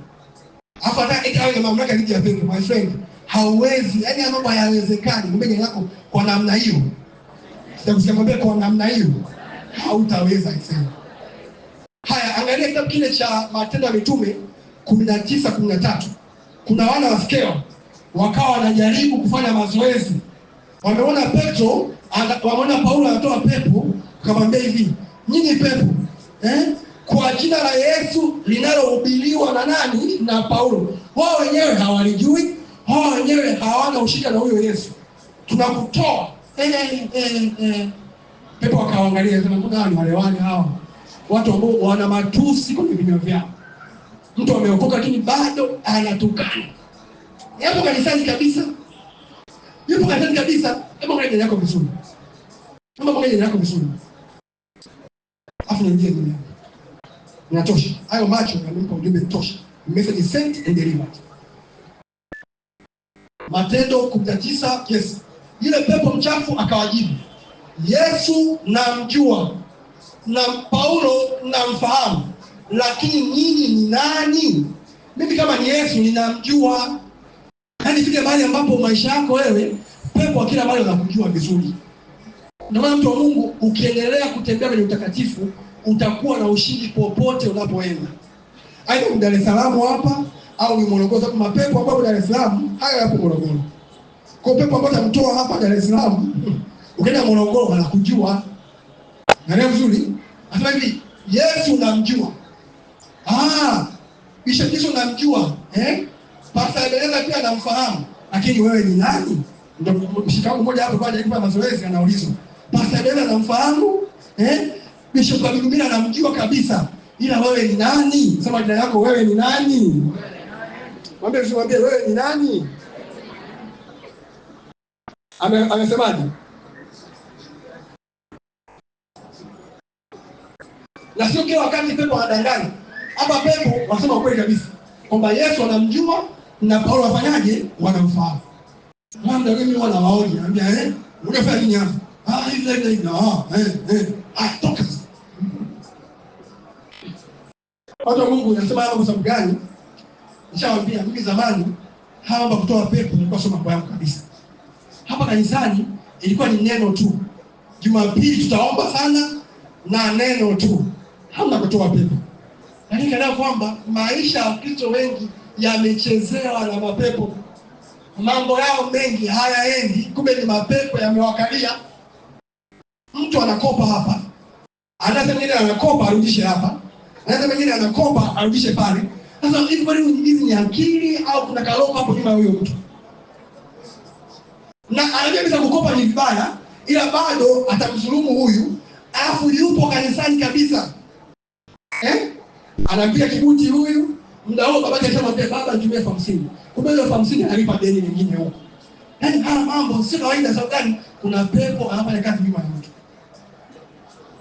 Afu hata ikawa na mamlaka dhidi ya pepo, my friend. Hauwezi, yaani mambo hayawezekani. Mbele yako kwa namna hiyo. Sitakusikia kwa namna hiyo. Hautaweza kusema. Haya, angalia kitabu kile cha Matendo ya Mitume 19:13. Kuna wana wa Skeo wakawa wanajaribu kufanya mazoezi. Wameona Petro, wameona Paulo anatoa pepo, akamwambia hivi, nyinyi pepo, kwa jina la Yesu linalohubiriwa na nani? Na Paulo. Wao wenyewe hawalijui, wao wenyewe hawana ushirika na huyo Yesu. Tunakutoa. Pepo wakaangalia, sema mbona ni wale hawa? Watu ambao wana matusi kwenye vinywa vyao. Mtu ameokoka lakini bado anatukana. Yapo kanisani kabisa. Yupo kanisani kabisa. Hebu angalia yako vizuri. Afu niingie dunia. Inatosha. Hayo macho yanampa ujumbe tosha. Message sent and delivered. Matendo 19, yes. Yule pepo mchafu akawajibu, Yesu namjua na Paulo namfahamu, lakini nyinyi ni nani? Mimi kama ni Yesu ninamjua. Yaani fika mahali ambapo maisha yako wewe pepo kila mahali unakujua vizuri. Ndio maana mtu wa Mungu ukiendelea kutembea kwenye utakatifu utakuwa na ushindi popote unapoenda. Aidha ni Dar es Salaam hapa au ni Morogoro, kwa mapepo ambapo Dar es Salaam haya yapo Morogoro. Kwa pepo ambapo tamtoa hapa Dar es Salaam ukienda Morogoro anakujua. Na leo vizuri, anasema hivi, Yesu namjua. Bishop Yesu namjua, Pastor Beleza pia namfahamu. Lakini wewe ni nani? Ndio mshikao mmoja hapo baada ya kufanya mazoezi anaulizwa. Pastor Beleza namfahamu, Bishop Kabigumira namjua kabisa. Ila wewe ni nani? Sema jina yako, wewe ni nani? Mwambie wewe ni nani? Amesemaje? Na sio kila wakati pepo anadanganya. Hapa pepo wasema kweli kabisa kwamba Yesu anamjua na Paulo wafanyaje? Wanamfahamu. Mwambie mimi wanawaoni, anambia unafanya nini hapa? Hivi toka. Watu wa Mungu nasema hapa kwa sababu gani? Nishawaambia mimi zamani hapa kutoa pepo nilikuwa soma kwa yangu kabisa. Hapa kanisani ilikuwa ni neno tu. Jumapili tutaomba sana na neno tu, hamna kutoa pepo. Lakini kana kwamba maisha ya Wakristo wengi yamechezewa na mapepo. Mambo yao mengi hayaendi, kumbe ni mapepo yamewakalia. Mtu anakopa hapa, anasema mwingine anakopa arudishe hapa, anasema mwingine anakopa arudishe pale. Sasa hivi kwa nini hizi ni akili au kuna kaloko hapo nyuma ya huyo mtu? Na anajua bisa kukopa ni vibaya, ila bado atamdhulumu huyu, alafu yupo kanisani kabisa. Anampia kibuti huyu, muda huo babake anasema baba nitumie 50. Kumbe ile 50 analipa deni lingine huko. Yaani haya mambo sio kawaida. Sababu gani? Kuna pepo anafanya kazi nyuma ya mtu.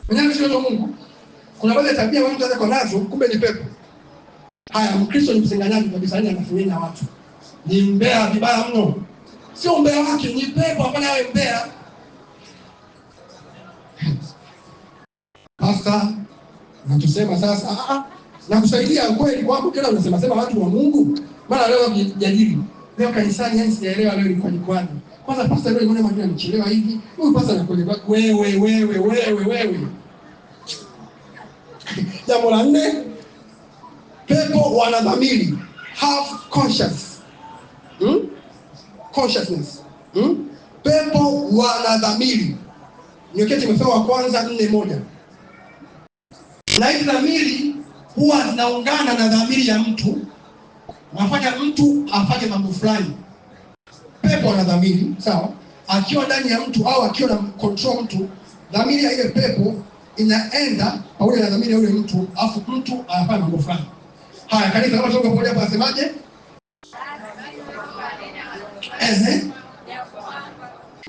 Mwenyewe sio Mungu. Kuna baadhi ya tabia watu wanaweza nazo, kumbe ni pepo. Haya, Mkristo ni msenganyaji kabisa, yani anafunia watu. Ni mbea vibaya mno. Sio mbea wake, ni pepo hapana awe mbea. Pastor, natusema sasa na kusaidia kweli kwako kila unasema sema watu wa Mungu. Maana leo kijadili. Leo kanisani yani sijaelewa leo ilikuwa ni kwani. Kwanza pastor leo nimeona mtu anachelewa hivi. Huyu pastor anakuja wewe. Jambo la 4, pepo wana dhamiri, have conscious. Consciousness. Pepo wana dhamiri. Nyakati Timotheo wa kwanza 4:1. Na hizi dhamiri huwa zinaungana na dhamiri ya mtu, nafanya mtu afanye mambo fulani. Pepo ana dhamiri, sawa? Akiwa ndani ya mtu au akiwa na control mtu, dhamiri ya ile pepo inaenda pamoja na dhamiri ya yule mtu, afu mtu anafanya mambo fulani. Haya, kanisa kama tungo pamoja hapa asemaje?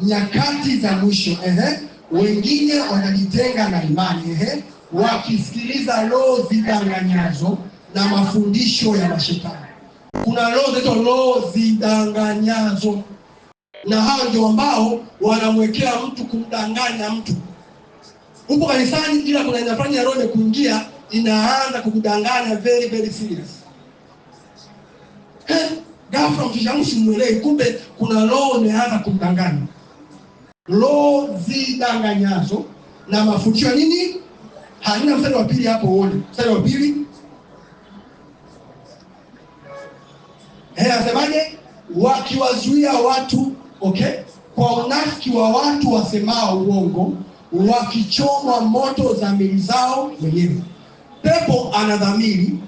Nyakati za mwisho. Wengine wanajitenga na imani, wakisikiliza roho zidanganyazo na mafundisho ya mashetani. Kuna roho zetu, roho zidanganyazo, na hao ndio ambao wanamwekea mtu kumdanganya mtu. Upo kanisani ila kuna inafanya roho kuingia inaanza kukudanganya very very serious. Ghafla mshamu simuelewi, kumbe kuna roho imeanza kumdanganya. Roho zidanganyazo na mafundisho ya nini? Haina mstari wa pili hapo uone. Mstari wa pili. Anasemaje? Wakiwazuia watu, kwa unafiki wa watu wasemao uongo, wakichoma moto dhamiri zao wenyewe. Pepo ana dhamiri,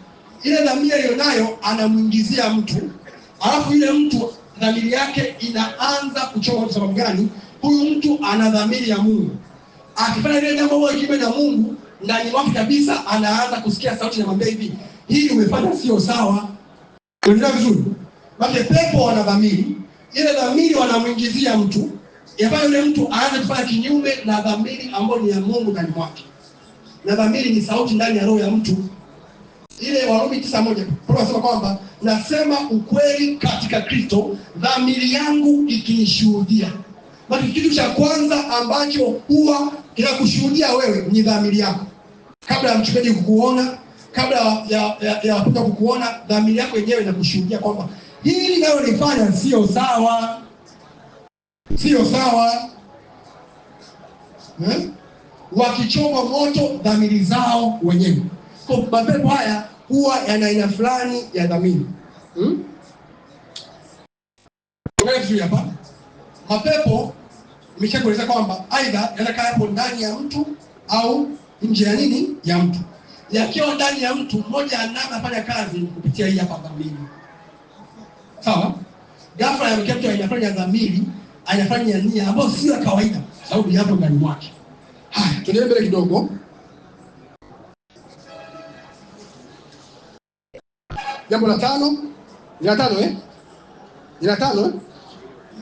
ile dhamiri aliyonayo anamuingizia mtu, alafu ile mtu dhamiri yake inaanza kuchoma. Kwa sababu gani? Huyu mtu ana dhamiri ya Mungu. Akifanya ile jambo moja kinyume na Mungu, ndani mwake kabisa anaanza kusikia sauti ya mwambie hivi, hili umefanya sio sawa. Unaelewa vizuri? Basi pepo wana dhamiri, ile dhamiri wanamuingizia mtu, yafanya yule mtu aanze kufanya kinyume na dhamiri ambayo ni ya Mungu ndani mwake. Na dhamiri ni sauti ndani ya roho ya mtu. Ile Warumi 9:1, Paulo anasema kwamba nasema ukweli katika Kristo, dhamiri yangu ikinishuhudia. Basi kitu cha kwanza ambacho huwa kinakushuhudia wewe ni dhamiri yako. Kabla ya mchungaji kukuona, kabla ya watu kukuona, dhamiri yako yenyewe inakushuhudia kwamba hili nalo nifanya sio sawa. Sio sawa. Wakichoma moto dhamiri zao wenyewe. Kwa mapepo haya huwa yana aina fulani ya dhamiri. Hapa mapepo nimeshakueleza kwamba aidha yanakaa hapo ndani ya mtu au nje ya nini? Ya mtu. Yakiwa ndani ya mtu, mmoja anafanya kazi kupitia hii hapa dhamiri. Sawa? Ghafla ya mtu anafanya dhamiri, anafanya nia ambayo sio kawaida, sababu yapo ndani mwake. Haya, tuendelee mbele kidogo. Jambo la 5. Ni la 5.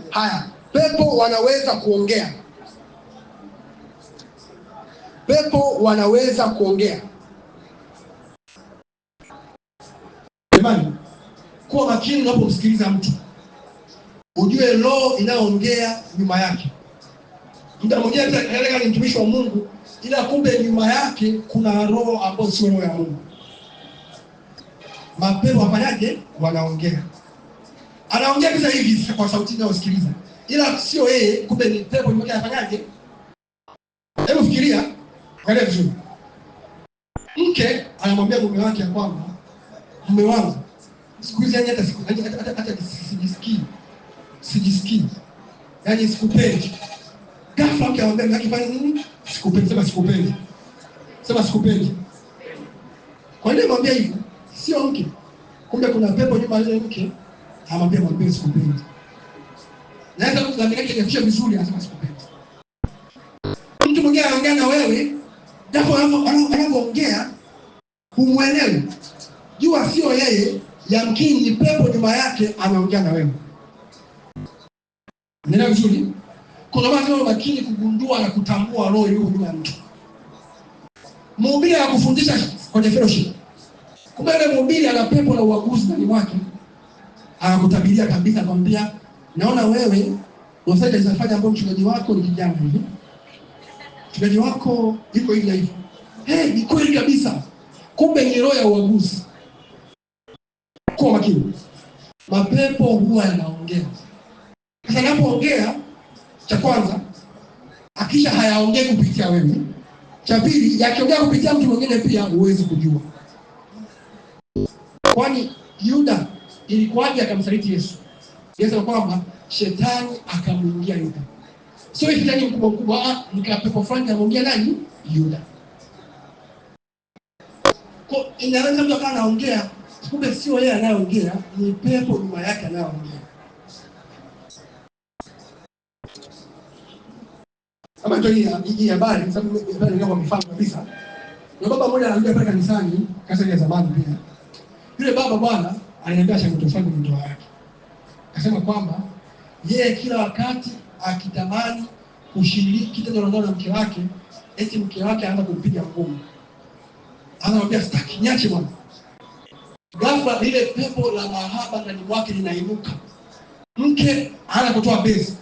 Haya, pepo wanaweza kuongea. Pepo wanaweza kuongea. Jamani, kuwa makini unapomsikiliza mtu. Ujue roho inayoongea nyuma yake. Mtu mmoja anaelekea ni mtumishi wa Mungu, ila kumbe nyuma yake kuna roho ambayo sio roho ya Mungu. Mapepo wafanyaje? Wanaongea. Anaongea kisa hivi kwa sauti inayosikiliza, ila sio yeye, kumbe ni pepo mmoja anafanyaje? Angalia vizuri. Mke anamwambia mume wake ya kwamba mume wangu, siku hizi hata sijisikii. Yaani sikupendi. Ghafla mke anamwambia mume wake fanya nini? Sikupendi, sema sikupendi. Sema sikupendi. Kwa nini anamwambia hivyo? Sio mke. Kumbe kuna pepo nyuma ya mke, anamwambia mwambie sikupendi. Na hata mtu dhamira yake inafisha vizuri anasema sikupendi. Mtu mwingine anaongea na wewe, japo anapoongea humuelewi. Jua sio yeye, yamkini ni pepo nyuma yake anaongea na wewe. Nenda vizuri. Kuna watu wao makini kugundua na kutambua roho iliyo nyuma ya mtu. Mhubiri anakufundisha kwenye fellowship. Kumbe yule mhubiri ana pepo la uaguzi ndani mwake. Anakutabiria kabisa, akwambia, naona wewe unafanya zinafanya ambapo mchungaji wako ni kijana hivi. Mchungaji wako yuko hivi na hivi. Ni kweli kabisa. Kumbe ni roho ya uaguzi. Kwa makini. Mapepo huwa yanaongea. Sasa anapoongea, cha kwanza, akisha hayaongei kupitia wewe. Cha pili, yakiongea kupitia mtu mwingine pia huwezi kujua. Kwani Yuda ilikuwaje akamsaliti Yesu? Yesu kwamba shetani akamuingia Yuda. Sio shetani mkubwa, nikapepo fulani anaongea nani? Yuda. Kwa inaweza mtu akawa anaongea, kumbe sio yeye anayeongea, ni pepo nyuma yake anayeongea. Kama ndio hii habari, sababu habari ndio kwa mfano kabisa. Na baba mmoja anaambia pale kanisani, kanisa ya zamani pia. Yule baba bwana aliniambia changamoto zake kwa ndoa yake. Akasema kwamba yeye kila wakati akitamani kushiriki tendo la ndoa na mke wake, eti mke wake anaanza kumpiga ngumi. Anamwambia sitaki, niache bwana. Ghafla ile pepo la mahaba ndani mwake linainuka. Mke anaanza kutoa bezi,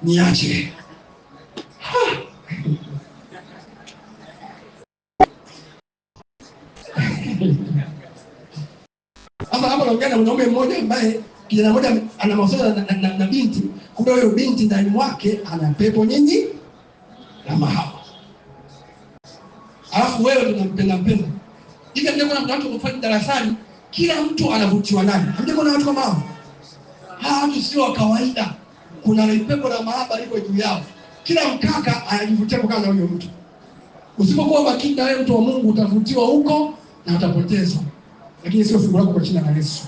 niache. Hapa naongea na mwanaume mmoja ambaye kijana mmoja ana mahusiano na binti, kumbe huyo binti ndani mwake ana pepo nyingi na mahaba. Alafu wewe unampenda. Hivi ndio kuna watu wanafanya darasani, kila mtu anavutiwa naye. Ndio kuna watu kama hao. Watu sio wa kawaida. Kuna pepo la mahaba liko juu yao. Kila mkaka anajivutia kwa kama huyo mtu. Usipokuwa makini na wewe mtu wa Mungu utavutiwa huko na utapotezwa. Lakini sio fungu lako kwa jina la Yesu.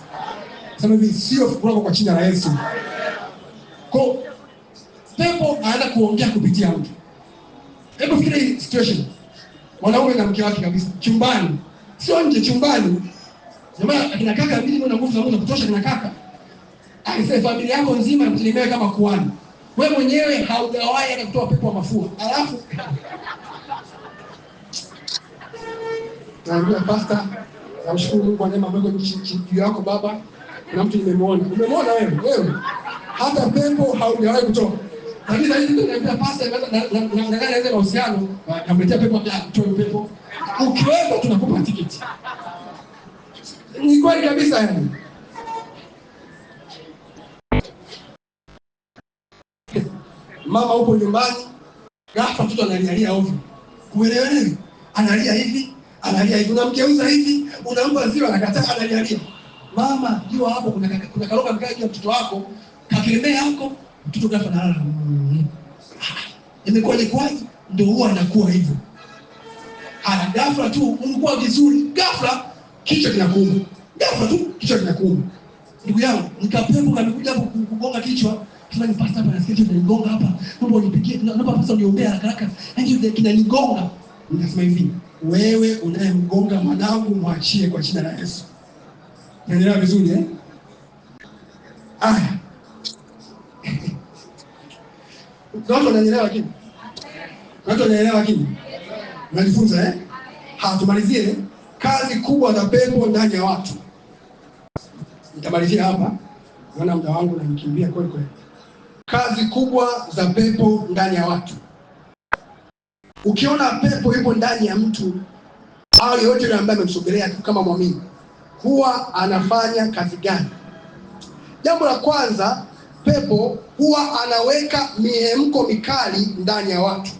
Sema hivi, sio fungu lako kwa jina la Yesu. Kwa pepo anaanza kuongea kupitia mtu. Hebu fikiria situation. Mwanaume na mke wake kabisa chumbani. Sio nje, chumbani. Jamaa akina kaka mbili na nguvu za Mungu kutosha kina kaka. Aisee, familia yako nzima inakutegemea kama kuhani. Wewe mwenyewe haujawahi hata kutoa pepo wa mafua. Alafu naambia pastor, namshukuru Mungu kwa neema ambayo juu yako baba. Kuna mtu nimemuona. Umemwona wewe? Hata pepo haujawahi kutoa. Lakini sasa hivi tunaambia pastor na ile mahusiano, namletea pepo ya kutoa pepo. Ukiweza tunakupa tiketi. Ni kweli kabisa yani. Mama upo nyumbani, ghafla mtoto analia ovyo. Kueleweni? Analia hivi. Unamgeuza hivi, unampa ziwa anakataa, analia. Mama, jua hapo kuna karoka mkaji ya mtoto wako, kakilemea yako, mtoto ghafla analala. Imekuwa ni kwaje? Ndio huwa anakuwa hivyo. Ghafla tu unakuwa vizuri, ghafla kichwa kinakuuma. Ndugu yangu, nikapepo kamekuja hapo kugonga kichwa. Fulani pasta hapa nasikia kitu kinanigonga hapa. Naomba unipigie. Naomba pasta uniombee haraka. Ndio kinanigonga. Nikasema hivi, wewe unayemgonga mwanangu mwachie kwa jina la Yesu. Unaelewa vizuri eh? Watu wanaelewa lakini. Unajifunza eh? Tumalizie kazi kubwa za pepo ndani ya watu. Nitamalizia hapa. Naona muda wangu unanikimbia kweli. Kazi kubwa za pepo ndani ya watu. Ukiona pepo ipo ndani ya mtu au yeyote yule ambaye amemsogelea kama muamini, huwa anafanya kazi gani? Jambo la kwanza, pepo huwa anaweka mihemko mikali ndani ya watu.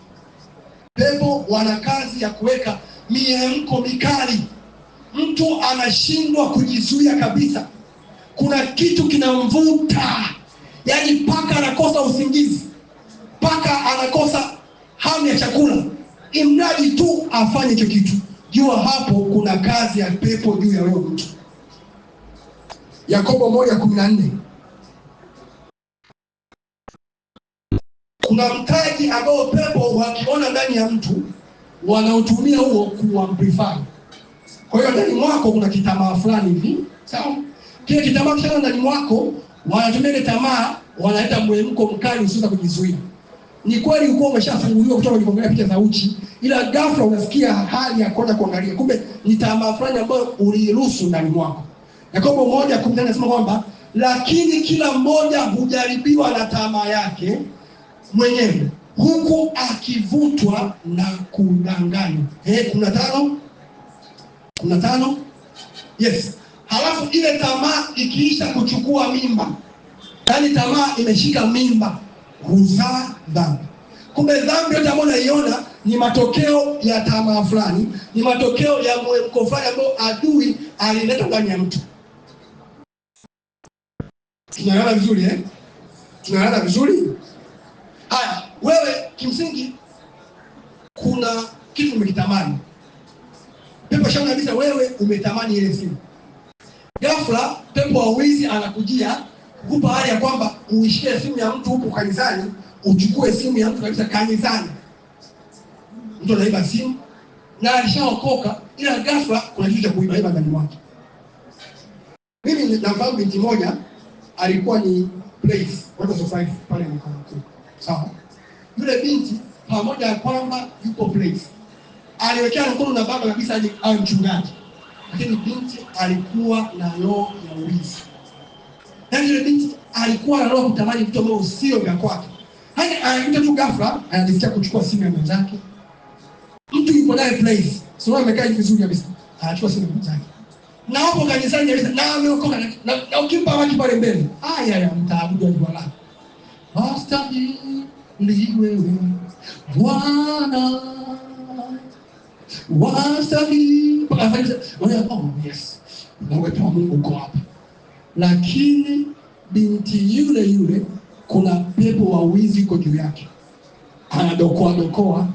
Pepo wana kazi ya kuweka mihemko mikali. Mtu anashindwa kujizuia kabisa. Kuna kitu kinamvuta, yaani mpaka anakosa usingizi, mpaka anakosa hamu ya chakula, imradi tu afanye hicho kitu. Jua hapo kuna kazi ya pepo juu ya wewe mtu. Yakobo 1:14. Kuna mtaji ambao pepo wakiona ndani ya mtu wanaotumia huo kuamplify. Kwa hiyo ndani mwako kuna kitamaa fulani hivi, sawa? Kile kitamaa kisha ndani mwako wanatumia ile tamaa, wanaleta mwemko mkali usio kujizuia. Ni kweli uko umeshafunguliwa kutoka kwenye kuangalia picha za uchi, ila ghafla unasikia hali ya kwenda kuangalia. Kumbe ni tamaa fulani ambayo uliruhusu ndani mwako. Yakobo 1:14 anasema kwamba lakini kila mmoja hujaribiwa na tamaa yake mwenyewe, huku akivutwa na kudanganywa. 15? Yes. Halafu ile tamaa ikiisha kuchukua mimba, yaani tamaa imeshika mimba, huzaa dhambi. Kumbe dhambi yote ambayo unaiona ni matokeo ya tamaa fulani, ni matokeo ya mwemko fulani ambao adui alileta ndani ya mtu. Tunaelewana vizuri eh? Tunaelewana vizuri? Haya, wewe kimsingi kuna kitu umekitamani. Pepo shauri kabisa wewe umetamani ile simu. Ghafla pepo wa wizi anakujia kukupa hali ya kwamba uishike simu ya mtu huko kanisani, uchukue simu ya mtu kabisa kanisani. Mtu anaiba simu na alishaokoka, ila ghafla kuna kitu cha kuiba ndani mwake. Mimi nafahamu binti moja alikuwa ni place watu society pale mkoa. Sawa? Yule binti pamoja na kwamba yuko place, aliwekea mkono na baba kabisa awe mchungaji. Lakini binti alikuwa na roho ya wizi. Yaani yule binti alikuwa na roho kutamani vitu ambavyo sio vya kwake. Yaani anakuta tu ghafla anajisikia kuchukua simu ya mwenzake. Mtu yuko naye place, sio amekaa vizuri kabisa. Anachukua simu ya mwenzake. Na hapo kanisani kabisa na ameokoka na ukimpa waki pale mbele. Haya mtaabudu Bwana. Wastahili wewe Bwana. Wastahili. Yes. Mungu uko hapa. Lakini binti yule kuna pepo wa wizi uko juu yake. Anadokoa.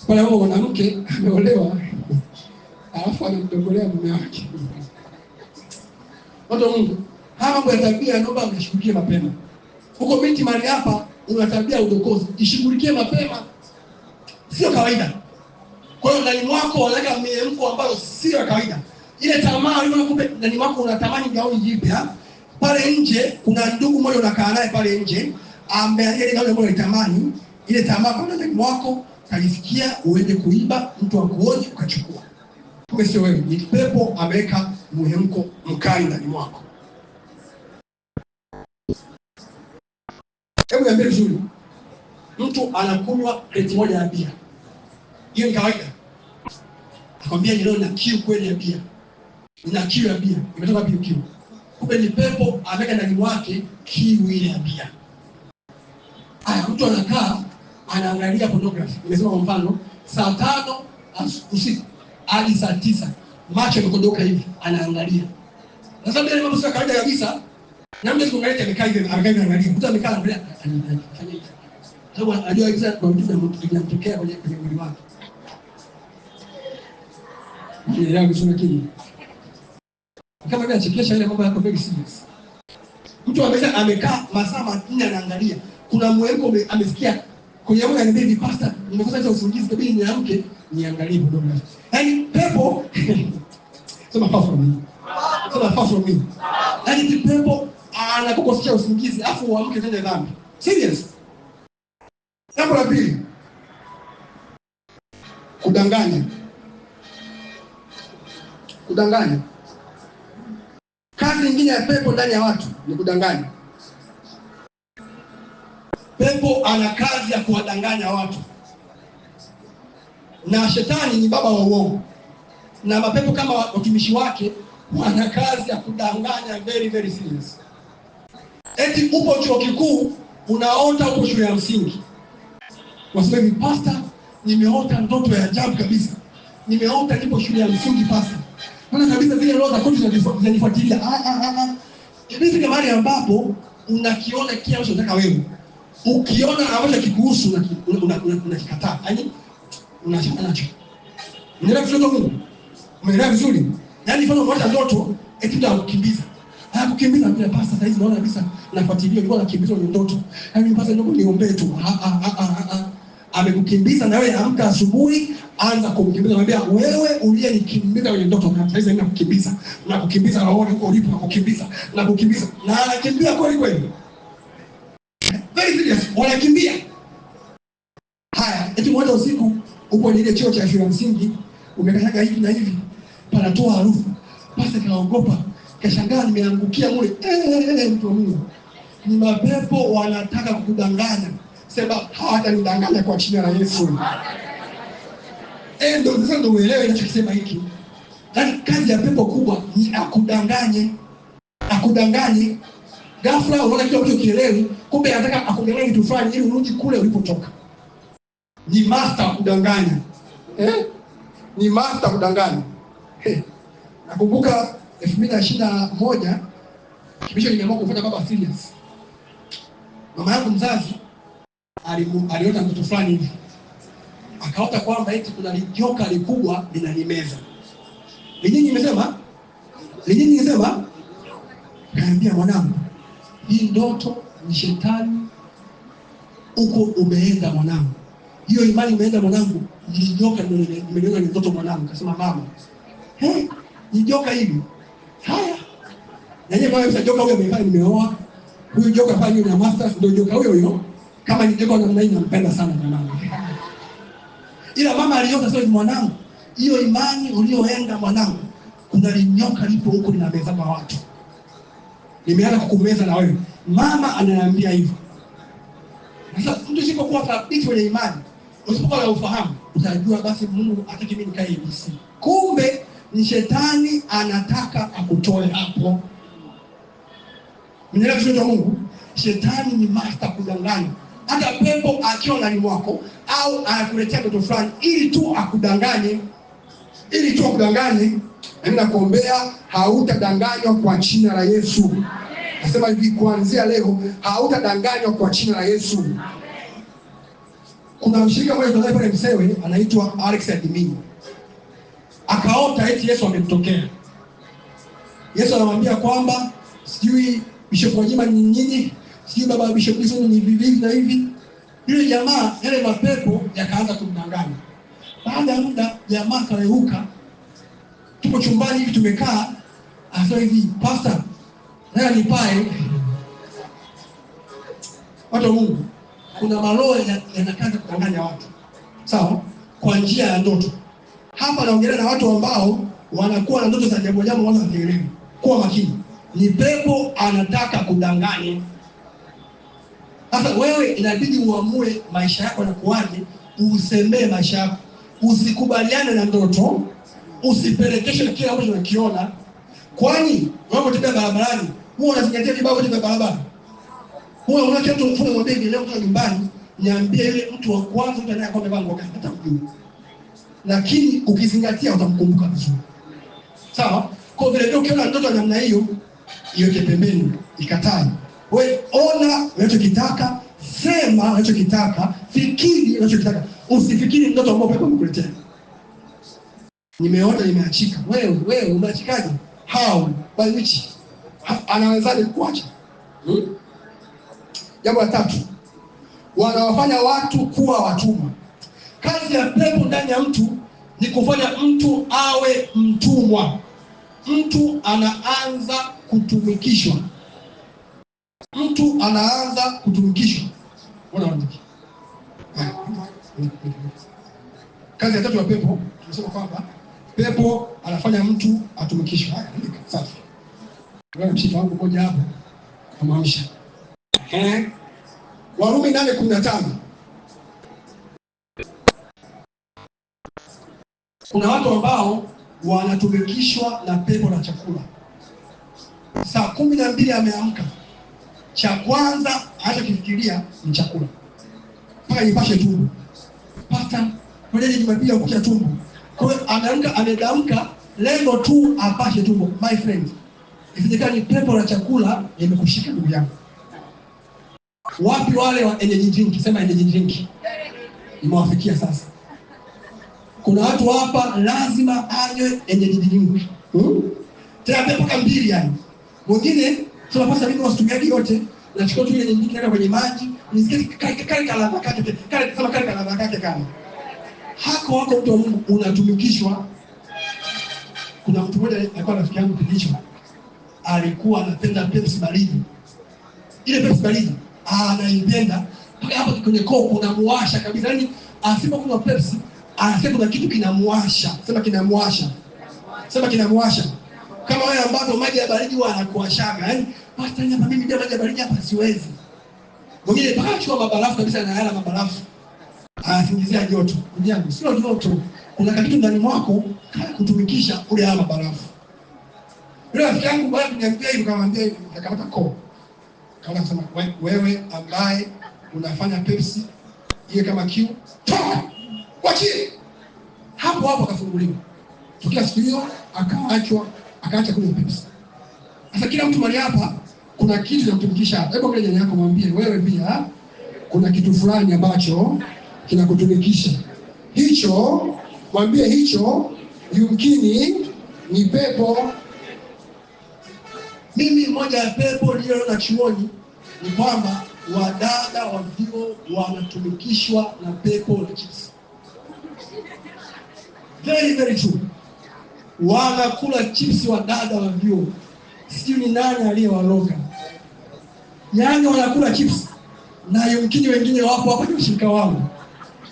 Pale hapo mwanamke ameolewa. Alafu anamdogolea mume wake. Watu Mungu, haya mambo ya tabia naomba mshughulikie mapema. Huko binti mali hapa una tabia udokozi, ishughulikie mapema. Sio kawaida. Kwa hiyo ndani mwako wanaweka miemko ambayo sio kawaida. Ile tamaa ile kumbe ndani mwako unatamani gauni jipya. Pale nje kuna ndugu mmoja unakaa naye pale nje, ambaye ile gauni ambayo unatamani, ile tamaa kwa ndani mwako kalisikia uende kuiba, mtu akuone ukachukua. Kumbe sio wewe, ni pepo ameweka muhemko mkali ndani mwako. Hebu niambie vizuri. Mtu anakunywa kreti moja ya bia. Hiyo ni kawaida. Akwambia leo na kiu kweli ya bia. Nina kiu ya bia. Imetoka wapi kiu? Kumbe ni pepo ameweka ndani mwake kiu ile ya bia. Haya, mtu anakaa anaangalia pornography. Nimesema kwa mfano saa 5 usiku hadi saa 9 macho yamekodoka hivi anaangalia. Na sababu ile mambo sio kawaida kabisa. Na mtu kuangalia amekaa hivi anaangalia. Mtu amekaa angalia anafanya hivi. Sababu anajua hizo kwa vitu vinatokea kwenye mwili wake. Ndio kisuna kile. Kama vile achekesha ile mambo yako very serious. Mtu amekaa masaa 4 anaangalia. Kuna mwemko amesikia kwenye moyo anambia hivi pastor, nimekosa hizo usingizi kabisa niamke niangalie huduma. Yaani pepo sema far from me. Sema far from me. Yaani pepo anakukosesha usingizi afu uamke tena dhambi. Serious. Jambo la pili. Kudanganya. Kazi nyingine ya pepo ndani ya watu ni kudanganya. Pepo ana kazi ya kuwadanganya watu. Na shetani ni baba wa uongo. Na mapepo kama watumishi wake wana kazi ya kudanganya very very serious. Eti upo chuo kikuu, unaota upo shule ya msingi. Wasema hivi pastor, nimeota ndoto ya ajabu kabisa. Nimeota nipo shule ya msingi pasta. Naona kabisa zile roho za koti zinanifuatilia. Imefika mahali ambapo unakiona kile unachotaka wewe. Ukiona ambacho kikuhusu unakikataa. Yaani unachana nacho. Unaelewa vizuri Mungu? Umeelewa vizuri? Yaani mfano unaota ndoto eti ndio kukimbiza. Kukimbiza bila pasta sasa hivi naona kabisa nafuatilia ilikuwa nakimbiza ile ndoto. Yaani pasta ndio niombee tu. Amekukimbiza na wewe amka asubuhi anza kumkimbiza, mwambia wewe uliyenikimbiza kwenye ndoto na sasa hivi nakukimbiza na kukimbiza roho huko ulipo na kukimbiza na kukimbiza na anakimbia kweli kweli. Very serious, wanakimbia. Haya, eti mmoja usiku uko ile choo cha shule msingi umekanyaga hivi na hivi panatoa harufu. Basi kaogopa, kashangaa nimeangukia mule. Mtu wa Mungu. Ni mapepo wanataka kukudanganya. Sema hawatanidanganya kwa jina la Yesu. Ndio sasa ndio uelewe ninachosema hiki. Yaani kazi ya pepo kubwa ni akudanganye. Akudanganye. Ghafla unaona kitu ambacho kielewi, kumbe anataka akudanganye kitu fulani ili urudi kule ulipotoka. Ni master kudanganya. Ni master kudanganya. Nakumbuka 2021 kibisho nimeamua kufanya baba serious. Mama yangu mzazi aliota ndoto fulani hivi. Akaota kwamba eti kuna joka likubwa linanimeza. Lijini nimesema? Kaambia mwanangu, hii ndoto ni shetani uko umeenda mwanangu. Hiyo imani imeenda mwanangu, ni joka nimeliona ni ndoto mwanangu. Kasema mama, ni joka hili. Haya. Na yeye kwa joka huyo amefanya nimeoa. Huyu joka fanya na masters ndio joka huyo. Kama ni joka namna hii nampenda sana mwanangu. Ila mama aliota sasa mwanangu, hiyo imani ulioenda mwanangu, kuna linyoka lipo huko linameza watu. Nimeanza kukumeza na wewe. Mama ananiambia hivyo. Sasa mtu usipokuwa thabiti kwenye imani, usipokuwa na ufahamu, utajua basi Mungu hataki mimi nikae hivi. Kumbe ni shetani anataka akutoe hapo. Mnaelewa vizuri wa Mungu? Shetani ni master kudanganya. Hata pepo akiwa ndani mwako au anakuletea ndoto fulani ili tu akudanganye. Mimi nakuombea hautadanganywa kwa jina la Yesu. Nasema hivi kuanzia leo hautadanganywa kwa jina la Yesu. Kuna mshirika mmoja tunataka pale Msewe anaitwa Alex Adimini. Akaota eti Yesu amemtokea. Yesu anamwambia kwamba sijui Bishop Wajima ni nyinyi, sijui baba Bishop Wilson ni hivi na hivi. Yule jamaa yale mapepo yakaanza kumdanganya. Baada ya muda jamaa karehuka. Tuko chumbani hivi tumekaa, asema hivi, pastor, naya nipae. Watu wa Mungu, kuna maroho yanakaza kudanganya watu. Sawa? Kwa njia ya ndoto. Hapa naongelea na watu ambao wanakuwa na ndoto za ajabu ajabu wala hawaelewi. Kuwa makini. Ni pepo anataka kudanganya. Sasa wewe inabidi uamue maisha yako yanakuaje, usemee maisha yako. Usikubaliane na ndoto, usipelekeshe kile ambacho unakiona. Kwani wewe unatembea barabarani, wewe unazingatia kibao cha barabara. Wewe unakia mtu mfano mwambie leo kwa nyumbani, niambie yule mtu wa kwanza mtu anayekwambia bango gani atakujua. Lakini ukizingatia utamkumbuka vizuri. Sawa? Kwa vile ndio ukiona ndoto namna hiyo, iweke pembeni, ikatae. Wewe ona unachokitaka, sema unachokitaka, fikiri unachokitaka. Usifikiri ndoto ambayo pepo amekuletea. Nimeona nimeachika. Wewe umeachikaje? How? By which? Anawezaje kuacha? Jambo la tatu. Wanawafanya watu kuwa watumwa. Kazi ya pepo ndani ya mtu ni kufanya mtu awe mtumwa. Mtu anaanza kutumikishwa. Unaona? Kazi ya tatu ya pepo, tunasema kwamba pepo anafanya mtu atumikishwe. Haya, safi. Wewe mshika wangu moja hapo. Kamaamsha. Warumi 8:15. Kuna watu ambao wanatumikishwa na pepo na chakula. Saa 12 ameamka. Cha kwanza anachokifikiria ni chakula. Mpaka ipashe tumbo. Pasta, Kwa hiyo Jumapili ya kukia tumbo. Kwa hiyo amedamka lengo tu apashe tumbo. My friend, isidekani pepo la chakula imekushika ndugu yangu. Wapi wale wa energy drink? Sema energy drink. Imewafikia sasa. Kuna watu hapa lazima anywe energy drink. Tena pepo kama mbili yani. Mwingine tunapasa mimi wasitumia yote, nachukua tu ile nyingine naenda kwenye maji, nisikie kale kalava kake, kale kalava kake kama. Hako wako mtu wa Mungu unatumikishwa. Kuna mtu mmoja alikuwa rafiki yangu kilicho. Alikuwa anapenda Pepsi baridi. Ile Pepsi baridi anaipenda mpaka hapo kwenye koo kunamuasha kabisa. Yaani asipokunywa Pepsi anasema kuna kitu kinamuasha. Sema kinamuasha. Sema kinamuasha. Kama wewe ambao maji ya baridi huwa anakuashaga. Yaani hata hapa mimi ndio maji ya baridi hapa siwezi. Mwingine mpaka achukua mabarafu kabisa na yala mabarafu. Anasingizia joto. Ndugu, sio joto. Kuna kitu ndani mwako kutumikisha ule haya mabarafu. Yule rafiki yangu baada ya kuniambia hivyo kamwambia nikamata koo. Kaanza kusema wewe ambaye unafanya Pepsi ile kama kiu, toka. Wachie. Hapo akafunguliwa. Tukia siku hiyo akaacha kunywa Pepsi. Sasa kila mtu mali hapa kuna kitu cha kutumikisha. Hebu kwa jirani yako mwambie wewe pia kuna kitu fulani ambacho kinakutumikisha. Hicho mwambie hicho yumkini ni pepo. Mimi moja ya pepo niliyoona chuoni ni kwamba wadada wa vyuo wanatumikishwa na pepo la chips. Very very true. Wanakula chips wadada wa vyuo. Sijui ni nani aliyewaroga. Yaani wanakula chips na yumkini wengine wapo hapa ni mshirika wangu.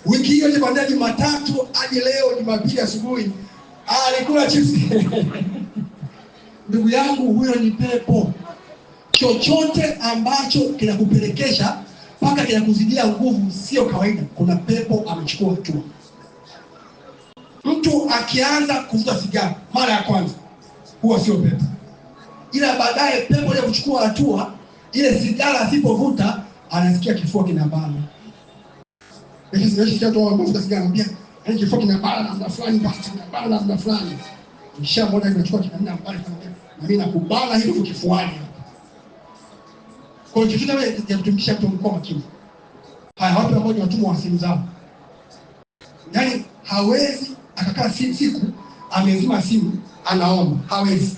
Wiki hiyo kuanzia Jumatatu hadi leo Jumapili asubuhi alikula chips. Ndugu yangu, huyo ni pepo. Chochote ambacho kinakupelekesha mpaka kinakuzidia nguvu sio kawaida. Kuna pepo amechukua hatua. Mtu akianza kuvuta sigara mara ya kwanza huwa sio pepo. Ila baadaye pepo ile kuchukua hatua, ile sigara asipovuta anasikia kifua kinabana. Nikisikia tu anavuta sigara anambia, kifua kinabana na fulani basi kinabana na fulani. Kisha mbona inachukua kinamna mbali sana. Na mimi nakubana hivyo kifuani. Kwa hiyo kitu kama ya kutumikisha mtu mkoa makini. Haya, watu ambao ni watumwa wa simu zao. Yaani hawezi akakaa siku amezima simu anaomba. Hawezi.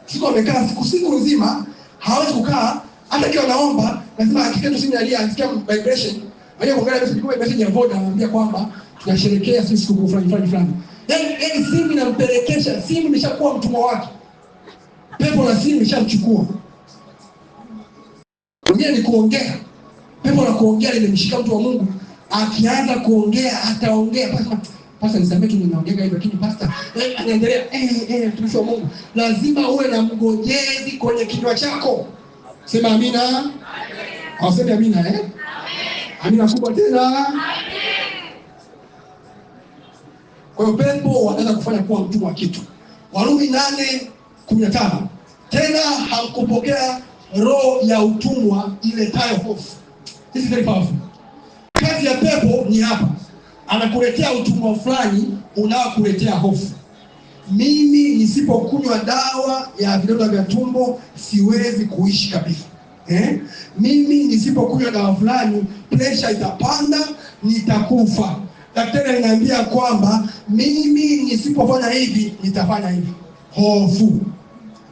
Siku amekaa siku nzima hawezi kukaa hata kiwa anaomba lazima akiketi simu asikia vibration. Wale kuangalia message kwa message ya Voda anamwambia kwamba tunasherehekea siku fulani. Yaani simu inampelekesha, simu imeshakuwa mtumwa wake. Pepo la simu imeshamchukua. Wengine ni kuongea. Pepo la kuongea limemshika mtu wa Mungu. Akianza kuongea ataongea pasta nisamee tu ninaongea hivyo lakini pasta anaendelea mtumishi wa Mungu. Lazima uwe na mgojezi kwenye kinywa chako. Sema amina. Amen. Au sema amina Amen. Amina kubwa tena. Amen. Kwa hiyo pepo wanaweza kufanya kuwa mtumwa wa kitu. Warumi 8:15. Tena hakupokea roho ya utumwa iletayo hofu. This is very powerful. Kazi ya pepo ni hapa. Anakuletea utumwa fulani unaokuletea hofu. Mimi nisipokunywa dawa ya vidonda vya tumbo siwezi kuishi kabisa. Mimi nisipokunywa dawa fulani pressure itapanda, nitakufa. Daktari ananiambia kwamba mimi nisipofanya hivi nitafanya hivi. Hofu.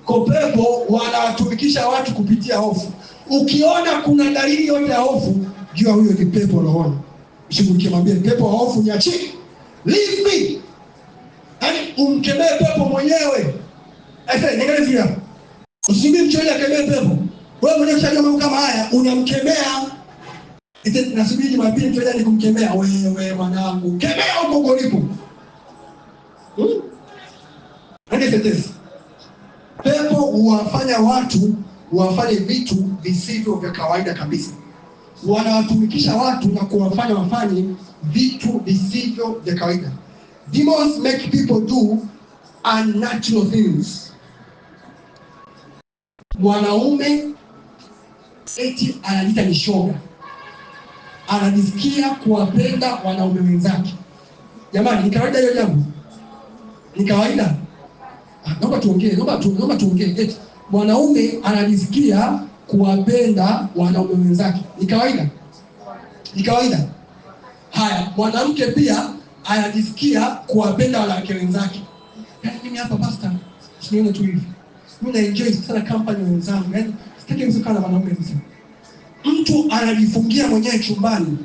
Kwa pepo wanatumikisha watu kupitia hofu. Ukiona kuna dalili yote ya hofu, jua huyo ni pepo rohoni. Mshughulikie, mwambie pepo wa hofu niachie. Leave me. Yaani umkemee pepo mwenyewe. Sasa niangalia. Usimbii mchoja kemee pepo. Wewe mwenyewe unajua mambo kama haya, unamkemea. Nasubiri Jumapili mchoja ni kumkemea wewe mwanangu. Kemea huko ulipo. Ndio tetesi. Pepo huwafanya watu wafanye vitu visivyo vya kawaida kabisa. Wanawatumikisha watu na kuwafanya wafanye vitu visivyo vya kawaida. Demons make people do unnatural things. Mwanaume eti anajiita ni shoga. Anajisikia kuwapenda wanaume wenzake. Jamani, ni kawaida hiyo jambo? Ni kawaida? Naomba tuongee. Eti mwanaume anajisikia kuwapenda wanaume wenzake. Ni kawaida? Ni kawaida? Haya, mwanamke pia anajisikia kuwapenda wanawake wenzake. Yaani mimi hapa pastor, sinione tu hivi. Mimi na enjoy sana company wenzangu. Yaani sitaki msuka na wanaume mzima. Mtu anajifungia mwenyewe chumbani,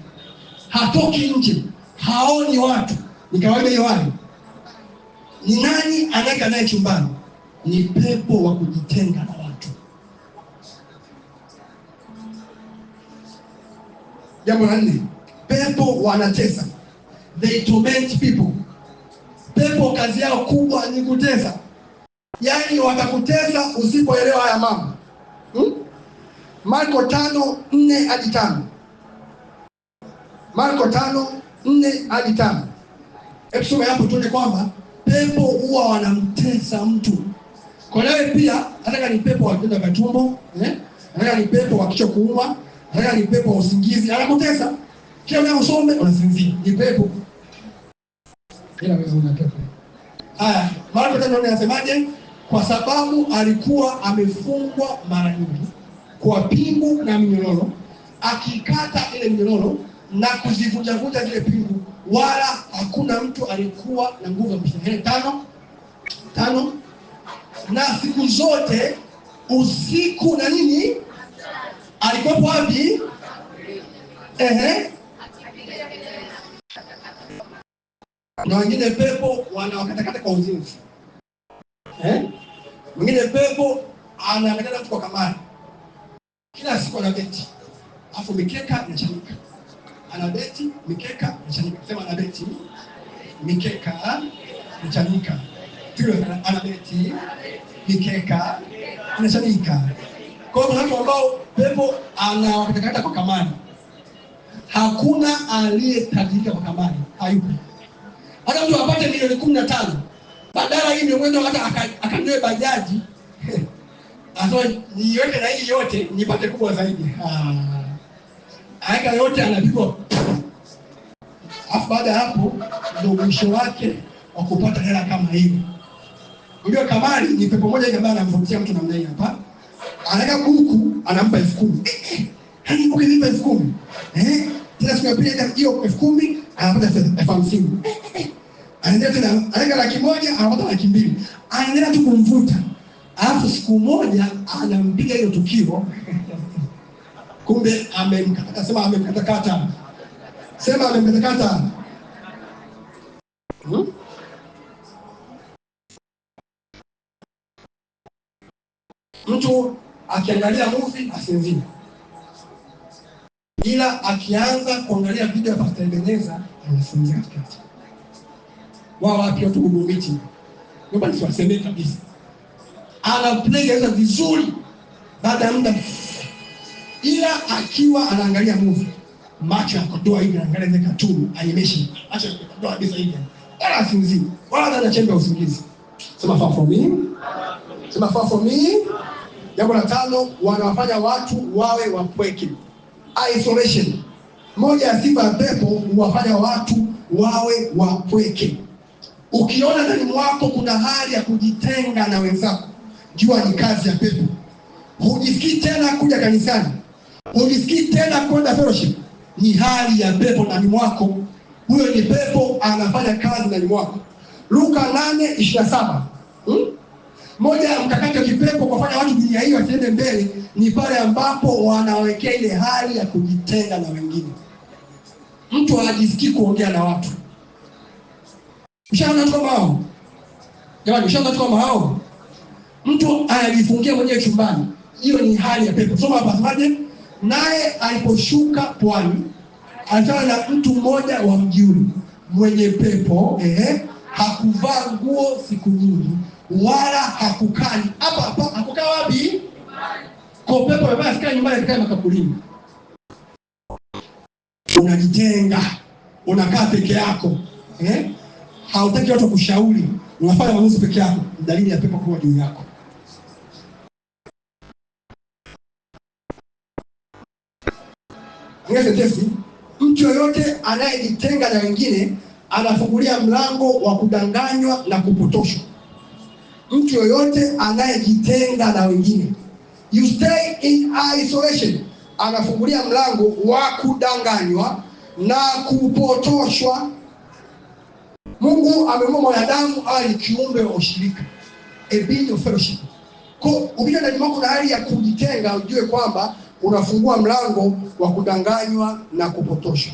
hatoki nje, haoni watu. Ni kawaida hiyo hali? Ni nani anakaa naye chumbani? Ni pepo wa kujitenga na watu. Jambo la nne, pepo wanatesa. They torment people. Pepo kazi yao kubwa ni kutesa. Yaani watakutesa usipoelewa haya mambo. Marko 5:4-5. Marko 5:4-5. Hebu soma hapo tuone kwamba pepo huwa wanamtesa mtu. Kwa nawe pia, nataka ni pepo wa kidonda vya tumbo, nataka ni pepo wa kichwa kuuma, nataka ni pepo wa usingizi, anakutesa. Kila unasome unasinzia. Ni pepo. Ila wewe una pepo. Haya, Marko 5:4 anasemaje? Kwa sababu alikuwa amefungwa mara nyingi kwa pingu na minyororo, akikata ile minyororo na kuzivunja zile pingu, wala hakuna mtu alikuwa na nguvu ya kumshika. 5 na siku zote usiku na nini alikuwa wapi? Na wengine pepo wanawakatakata kwa uzinzi. Mwingine pepo anakataza mtu kwa kamari. Kila siku anabeti. Alafu mikeka inachanika. Anabeti, mikeka inachanika. Sema anabeti, mikeka inachanika. Tule anabeti, mikeka inachanika. Kwa hiyo watu ambao pepo anawakatakata kwa kamari. Hakuna aliyetajirika kwa kamari. Hayupo. Hata mtu apate milioni 15, badala hii mwendo hata akanunue bajaji. Aso niweke na hii yote nipate kubwa zaidi. Aika yote anapigwa. Afu baada ya hapo ndio mwisho wake wa kupata hela kama hiyo. Unajua kamari ni pepo moja ile ambayo anamvutia mtu namna hii hapa. Anaweka buku anampa 10,000. Hani ukinipa 10,000. Tena siku ya pili hiyo 10,000 anapata 50,000. Anaendelea tena, anaweka 100,000 anapata 200,000. Anaendelea tu kumvuta. Alafu siku moja anampiga hilo tukio. Kumbe amemkata. Sema amemkatakata. Sema amemkatakata. Mtu akiangalia movie asinzia. Ila akianza kuangalia video ya Pastor Ebeneza anasinzia katikati. Wao wapi watu Google. Naomba nisiwaseme kabisa. Anaplay vizuri baada ya muda. Ila akiwa anaangalia movie, macho yakodoa hivi, anaangalia ile cartoon animation, acha yakodoa kabisa hivi. Wala asinzii, wala anachemba usingizi. Sema far from me. Sema far from me. Jambo la 5, wanawafanya watu wawe wapweke. Isolation. Moja ya sifa ya pepo huwafanya watu wawe wapweke. Ukiona ndani mwako kuna hali ya kujitenga na wenzako, jua ni kazi ya pepo. Hujisikii tena kuja kanisani, hujisikii tena kwenda fellowship, ni hali ya pepo ndani mwako. Huyo ni pepo anafanya kazi ndani mwako. Luka 8:27. Moja ya mkakati wa kipepo kufanya watu dunia hii wasiende mbele ni pale ambapo wanawekea ile hali ya kujitenga na wengine. Mtu hajisikii kuongea na watu. Ushaona kama hao? Jamani, ushaona kama hao? Mtu anajifungia mwenyewe chumbani. Hiyo ni hali ya pepo. Soma hapa semaje? Naye aliposhuka pwani, alikutana na mtu mmoja wa mjini mwenye pepo, hakuvaa nguo siku nyingi, wala hakukaa hapa. Hakukaa wapi? Kwa pepo ambaye asikaa nyumbani, asikaa makaburini. Unajitenga, unakaa peke yako, hautaki watu kushauri, unafanya maamuzi peke yako, dalili ya pepo kuwa juu yako. Mtu yoyote anayejitenga na wengine anafungulia mlango wa kudanganywa na kupotoshwa. Mtu yoyote anayejitenga na wengine, you stay in isolation, anafungulia mlango wa kudanganywa na kupotoshwa. Mungu ameumba mwanadamu awe ni kiumbe wa ushirika, a being of fellowship. Kwa ukiwa ndani mwako na hali ya kujitenga, ujue kwamba unafungua mlango wa kudanganywa na kupotoshwa.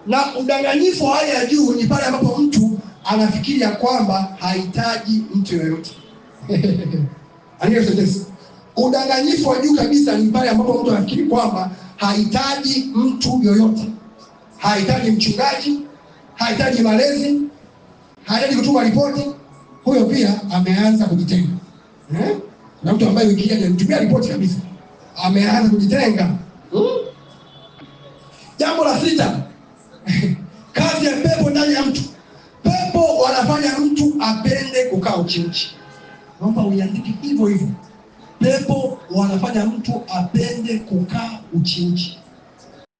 Na udanganyifu wa hali ya juu ni pale ambapo mtu anafikiri ya kwamba hahitaji mtu yoyote. Udanganyifu wa juu kabisa ni pale ambapo mtu anafikiri kwamba hahitaji mtu yoyote. Hahitaji mchungaji, hahitaji malezi, hahitaji kutuma ripoti. Huyo pia ameanza kujitenga. Na mtu ambaye wiki hii hajanitumia ripoti kabisa, ameanza kujitenga. Jambo la 6, kazi ya pepo ndani ya mtu. Pepo wanafanya mtu apende kukaa uchi. Naomba uiandike hivyo hivyo. Pepo wanafanya mtu apende kukaa uchi.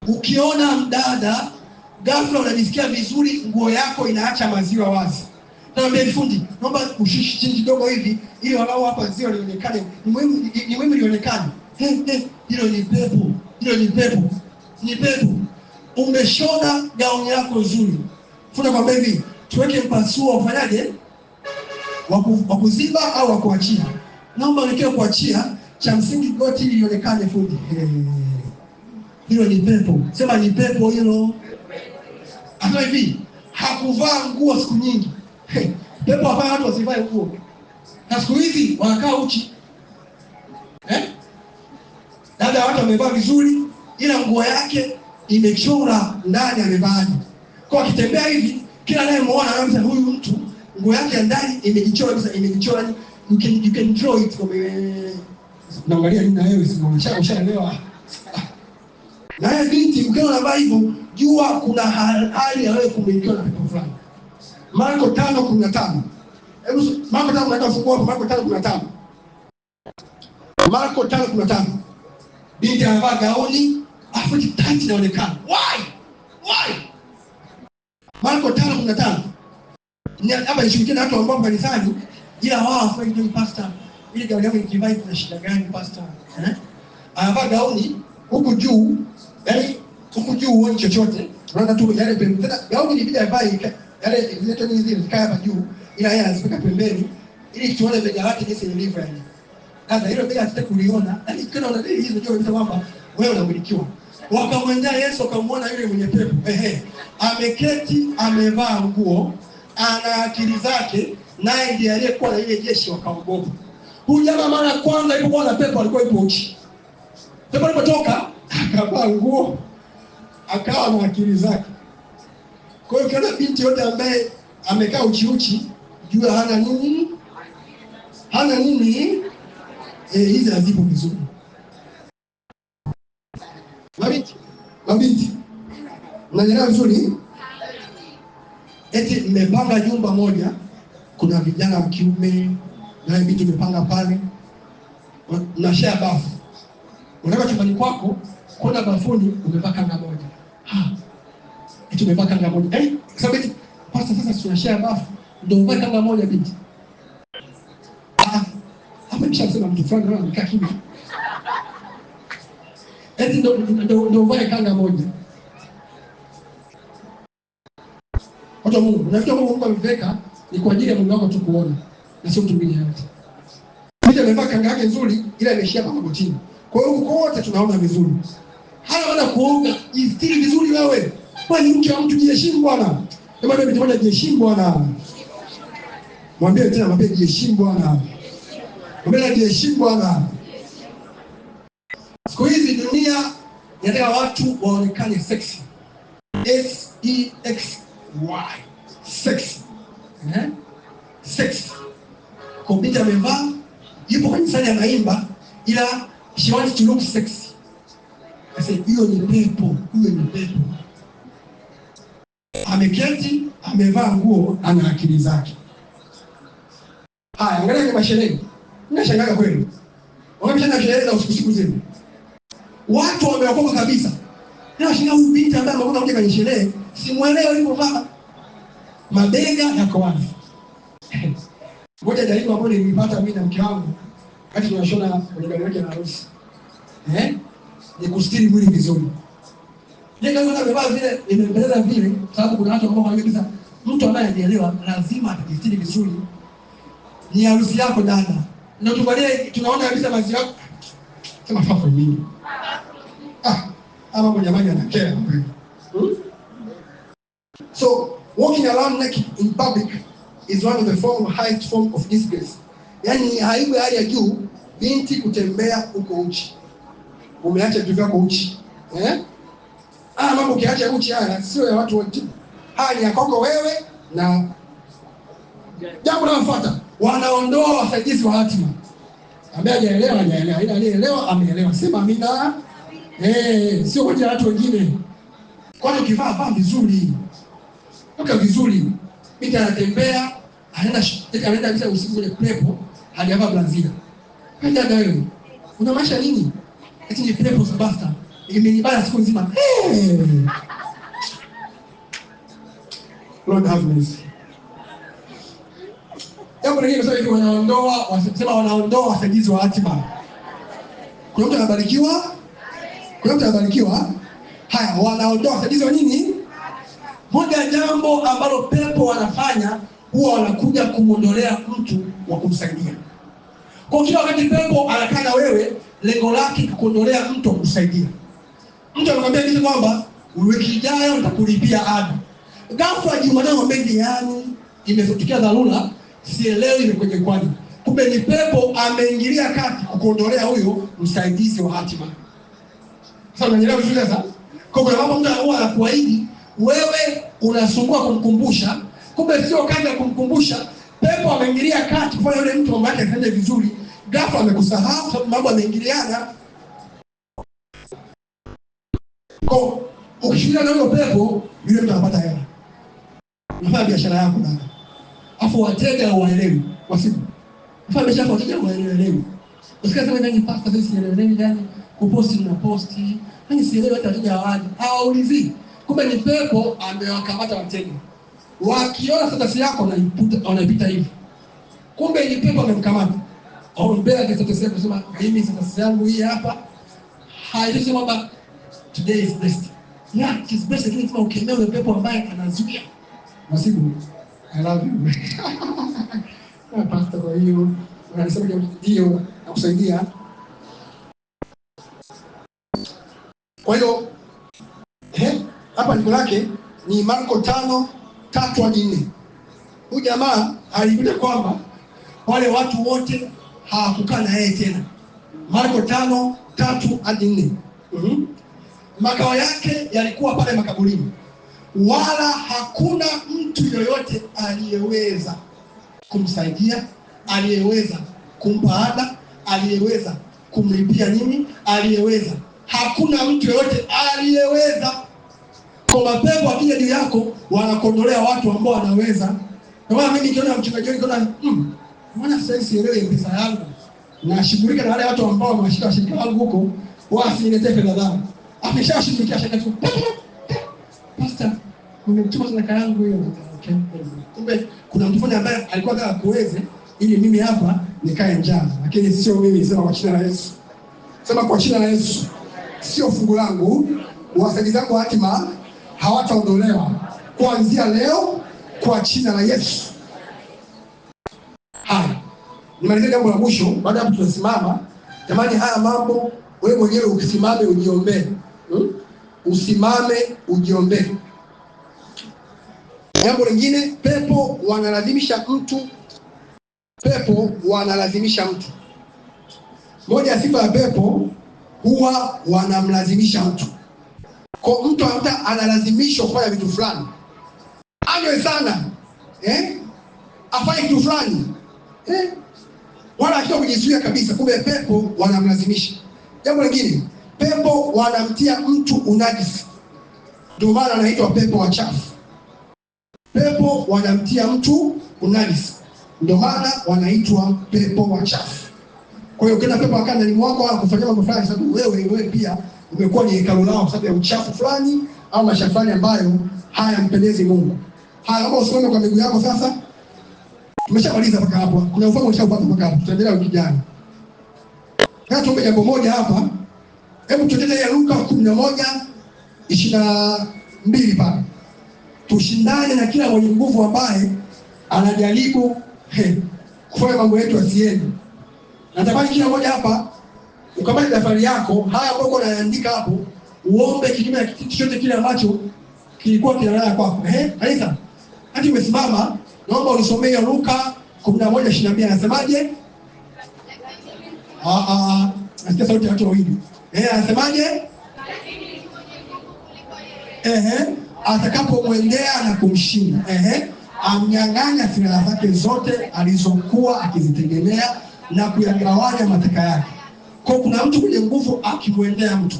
Ukiona mdada ghafla unajisikia vizuri, nguo yako inaacha maziwa wazi, naambia fundi, naomba ushishi chini kidogo hivi ili walau hapa ziwa lionekane. Ni muhimu lionekane. Hilo ni pepo. Ni pepo. Umeshona gauni yako nzuri, funa kwa hivi, tuweke mpasuo ufanyaje? Wa kuziba au wa kuachia? Naomba nikiwa kuachia, cha msingi goti ili lionekane fundi. Hilo ni pepo. Sema ni pepo hilo. Hata hivi, hakuvaa nguo siku nyingi. Pepo hapana watu wasivae nguo. Na siku hizi wanakaa uchi. Labda watu wamevaa vizuri ila nguo yake imechora ndani amevaaje. Kwa akitembea hivi, kila anayemuona anamsema huyu mtu nguo yake ya ndani imejichora kabisa, imejichora. You can draw it from naangalia nini na wewe ushaelewa. Na yeye binti ukiona anavaa hivyo, jua kuna hali ya wewe kumilikiwa na pepo fulani. Marko 5:15. Hebu Marko 5:15 fungua hapo. Marko 5:15. Marko 5:15. Binti anavaa gauni, afu tati inaonekana. Why? Marko 5:15. Ni hapa nishuhudia na watu ambao kanisani ila wao hawafai ndio pastor. Ile gauni yako ikivaa kuna shida gani pastor? Anavaa gauni huku juu, yaani huku juu huoni chochote. Unaona tu yale pembeni. Tena gauni ni bidii ambaye yale zile toni hizi zikaa hapa juu, ila yeye anazipeka pembeni ili tuone bega lake jinsi lilivyo yani. Sasa hilo bega sitaki kuliona. Yaani kana una dili hizo ndio unasema kwamba wewe unamilikiwa. Wakamwendea Yesu akamwona yule mwenye pepo. Ameketi, amevaa nguo, ana akili zake, naye ndiye aliyekuwa na ile jeshi, wakaogopa. Huyu jamaa mara kwanza alipokuwa na pepo alikuwa yupo uchi. Pepo alipotoka akavaa nguo, akawa na akili zake. Kwa hiyo kana binti yote ambaye amekaa uchi, jua hana nini? Hizi hazipo vizuri. Mabinti. Mnaelewa vizuri? Eti mmepanga nyumba moja, kuna vijana wa kiume na binti mmepanga pale. Na share bafu. Unataka chumbani kwako, kuna bafuni umepaka kanga moja. Eti umepaka kanga moja. Sababu pasta sasa tunashare bafu, ndio umepaka kanga moja binti. Hapa nimeshasema mtu fulani anakaa kimya. Eti ndio uvae kanga moja. Watu Mungu, unafikiri Mungu ameweka ni kwa ajili ya Mungu wako tu kuona na sio mtu mwingine yote. Mtu amevaa kanga yake nzuri ila imeshia kwa magotini. Kwa hiyo wote tunaona vizuri. Hana maana kuoga, jistiri vizuri wewe. Kwani mke wa mtu jiheshimu bwana. Kama ndio mtu mmoja jiheshimu bwana. Mwambie tena mwambie jiheshimu bwana. Mwambie jiheshimu bwana. Siku hizi dunia inataka watu waonekane sexy. SEXY. Sexy. Sexy. Kompyuta amevaa, yupo kanisani anaimba, ila she wants to look sexy. Sasa hiyo ni pepo. Ameketi, amevaa nguo, ana akili zake. Haya, angalia kama sherehe. Ninashangaa kweli. Wameshaenda sherehe za usiku zenu. Watu wameokoka kabisa. Ninashangaa huyu binti ambaye amekuja kwenye sherehe, Simuelewi hivyo mama. Mabega yako wazi. Moja jaribu ambayo nilipata mimi na mke wangu wakati tunashona kwenye gari yake na harusi. Ni kustiri mwili vizuri. Yeye kama amevaa vile imempeleza vile, sababu kuna watu ambao wanajua mtu ambaye anajielewa lazima atajistiri vizuri. Ni harusi yako dada. Ndio tunaona kabisa mazi yako. Sema fafa mimi. Ama kwa jamani anakera kweli. So walking around naked in public is one of the highest form of disgrace. Yaani haibu hali ya juu binti kutembea huko uchi. Umeacha vitu vyako uchi. Mambo ukiacha uchi haya sio ya watu wote. Haya ni ya kwako wewe na jambo linalofuata. Wanaondoa wasaidizi wa hatima. Ambaye hajaelewa hajaelewa, ila aliyeelewa ameelewa. Sema amina. Sio kwa watu wengine. Kwani ukivaa vizuri. Toka vizuri. Binti anatembea, anaenda bila usiku kwenye prepo, hajavaa blazina. Kwenda wewe. Una maisha nini? Eti ni prepo basta. Imenibana siku nzima. Lord have mercy. Jambo lingine sasa hivi wanaondoa wasaidizi wa hatima. Kuna mtu anabarikiwa? Haya, wanaondoa wasaidizi wa nini? Moja jambo ambalo pepo wanafanya huwa wanakuja kumondolea mtu wa kumsaidia. Kwa kila wakati pepo anakaa na wewe, lengo lake kukuondolea mtu wa kumsaidia. Mtu anakuambia kitu kwamba wiki ijayo nitakulipia ada. Ghafla Jumatano mbele yani imetokea dharura, sielewi imekwenye kwani. Kumbe ni pepo ameingilia kati kukuondolea huyo msaidizi wa hatima. Sasa unanielewa vizuri sasa? Kwa kuna mambo mtu huwa anakuahidi, wewe unasumbua kumkumbusha, kumbe sio kazi ya kumkumbusha. Pepo ameingilia kati kufanya yule mtu mambo yake yaende vizuri. Ghafla amekusahau sababu mambo yameingiliana. Kwa ukishinda na huyo pepo, yule mtu anapata hela. Unafanya biashara yako dada. Afu wateja waelewi kwa siku. Unafanya biashara wateja waelewi. Usikasema nani pasta sisi sielewi gani kuposti na posti. Nani sielewi hata wateja hawaji. Hawaulizi. Kumbe ni pepo amewakamata wateja. Wakiona status yako wanapita hivi. Kumbe ni pepo amemkamata. Au mbele status yako kusema mimi status yangu hii hapa. Haijui kwamba today is blessed. Yeah, it is blessed, lakini kama ukemea yule pepo ambaye anazuia. Masibu, I love you. Pastor, kwa hiyo unasema ndio nakusaidia. Kwa hiyo hapa niko lake ni Marko 5:3-4. Huyu jamaa alikuja kwamba wale watu wote hawakukaa na yeye tena. Marko 5:3-4. Makao yake yalikuwa pale makaburini. Wala hakuna mtu yoyote aliyeweza kumsaidia, aliyeweza kumpa ada, aliyeweza kumlipia nini, aliyeweza. Hakuna mtu yoyote aliyeweza. Kwa mapepo akija juu yako, wanakondolea watu ambao wanaweza. Kama mimi nikiona mchungaji nikiona mbona sasa sielewi pesa yangu, na shughulika na wale watu ambao wameshika shirika langu huko, wasiniletee fedha zangu. Ameshashughulikia shirika tu. Pastor, nimemtuma sadaka yangu hiyo. Okay. Kumbe kuna mtu mmoja ambaye alikuwa anataka kuweze ili mimi hapa nikae njaa, lakini sio mimi. Sema kwa jina la Yesu. Sema kwa jina la Yesu. Sio fungu langu. Wasaidizi wangu wa hatima hawataondolewa kuanzia leo kwa jina la Yesu. Haya. Nimalizie jambo la mwisho, baada hapo tutasimama. Jamani, haya mambo wewe mwenyewe ukisimame ujiombee. Usimame ujiombee. Jambo lingine, pepo wanalazimisha mtu. Moja ya sifa ya pepo, huwa wanamlazimisha mtu. Kwa mtu analazimishwa kufanya vitu fulani. Anywe sana. Afanye kitu fulani. Wala akiwa kujizuia kabisa, kumbe pepo wanamlazimisha. Jambo lingine, pepo wanamtia mtu unajisi. Ndio maana anaitwa pepo wachafu. Pepo wanamtia mtu unajisi. Ndio maana wanaitwa pepo wachafu. Kwa hiyo ukiona pepo akana ndani mwako au kufanya mambo fulani, sababu wewe pia umekuwa ni hekalu lao kwa sababu ya uchafu fulani au maisha fulani ambayo haya mpendezi Mungu. Haya, kama usimame kwa miguu yako sasa. Tumeshamaliza mpaka hapo. Kuna ufahamu umeshapata mpaka hapo. Tutaendelea wiki ijayo. Sasa tuombe jambo moja hapa. Hebu tuende ya Luka 11:22 pale. Tushindane na kila mwenye nguvu ambaye anajaribu kufanya mambo yetu asiende. Natamani kila mmoja hapa ukamate daftari yako, haya ambayo unaandika hapo, uombe kinyume na kitu chochote kile ambacho kilikuwa kinalala kwako. Kanisa, hadi umesimama, naomba unisomee Luka 11:22. Anasemaje? Nasikia sauti ya watu wawili. Anasemaje? Atakapomwendea na kumshinda, amnyang'anya silaha zake zote alizokuwa akizitegemea na kuyagawanya mateka yake. Kwa kuna mtu mwenye nguvu akimwendea mtu,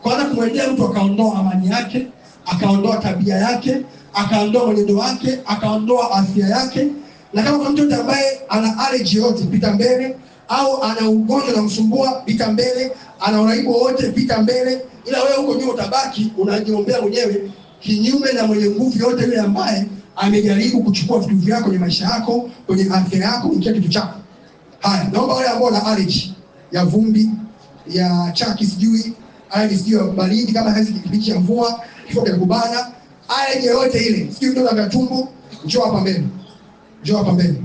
kwanza kumwendea mtu akaondoa amani yake, akaondoa tabia yake, akaondoa mwenendo wake, akaondoa afya yake. Na kama kuna mtu ambaye ana allergy yote, pita mbele, au ana ugonjwa unamsumbua, pita mbele, ana uraibu wote, pita mbele. Ila wewe huko nyuma utabaki unajiombea mwenyewe, kinyume na mwenye nguvu yote yule ambaye amejaribu kuchukua vitu vyako kwenye maisha yako, kwenye afya yako, kwenye kitu chako. Haya, naomba wale ambao na allergy ya vumbi, ya chaki, sijui allergy sijui ya baridi, kama hizi kipindi cha mvua, kifua kinakubana, allergy yote ile, sijui ndio na tumbo, njoo hapa mbele. Njoo hapa mbele.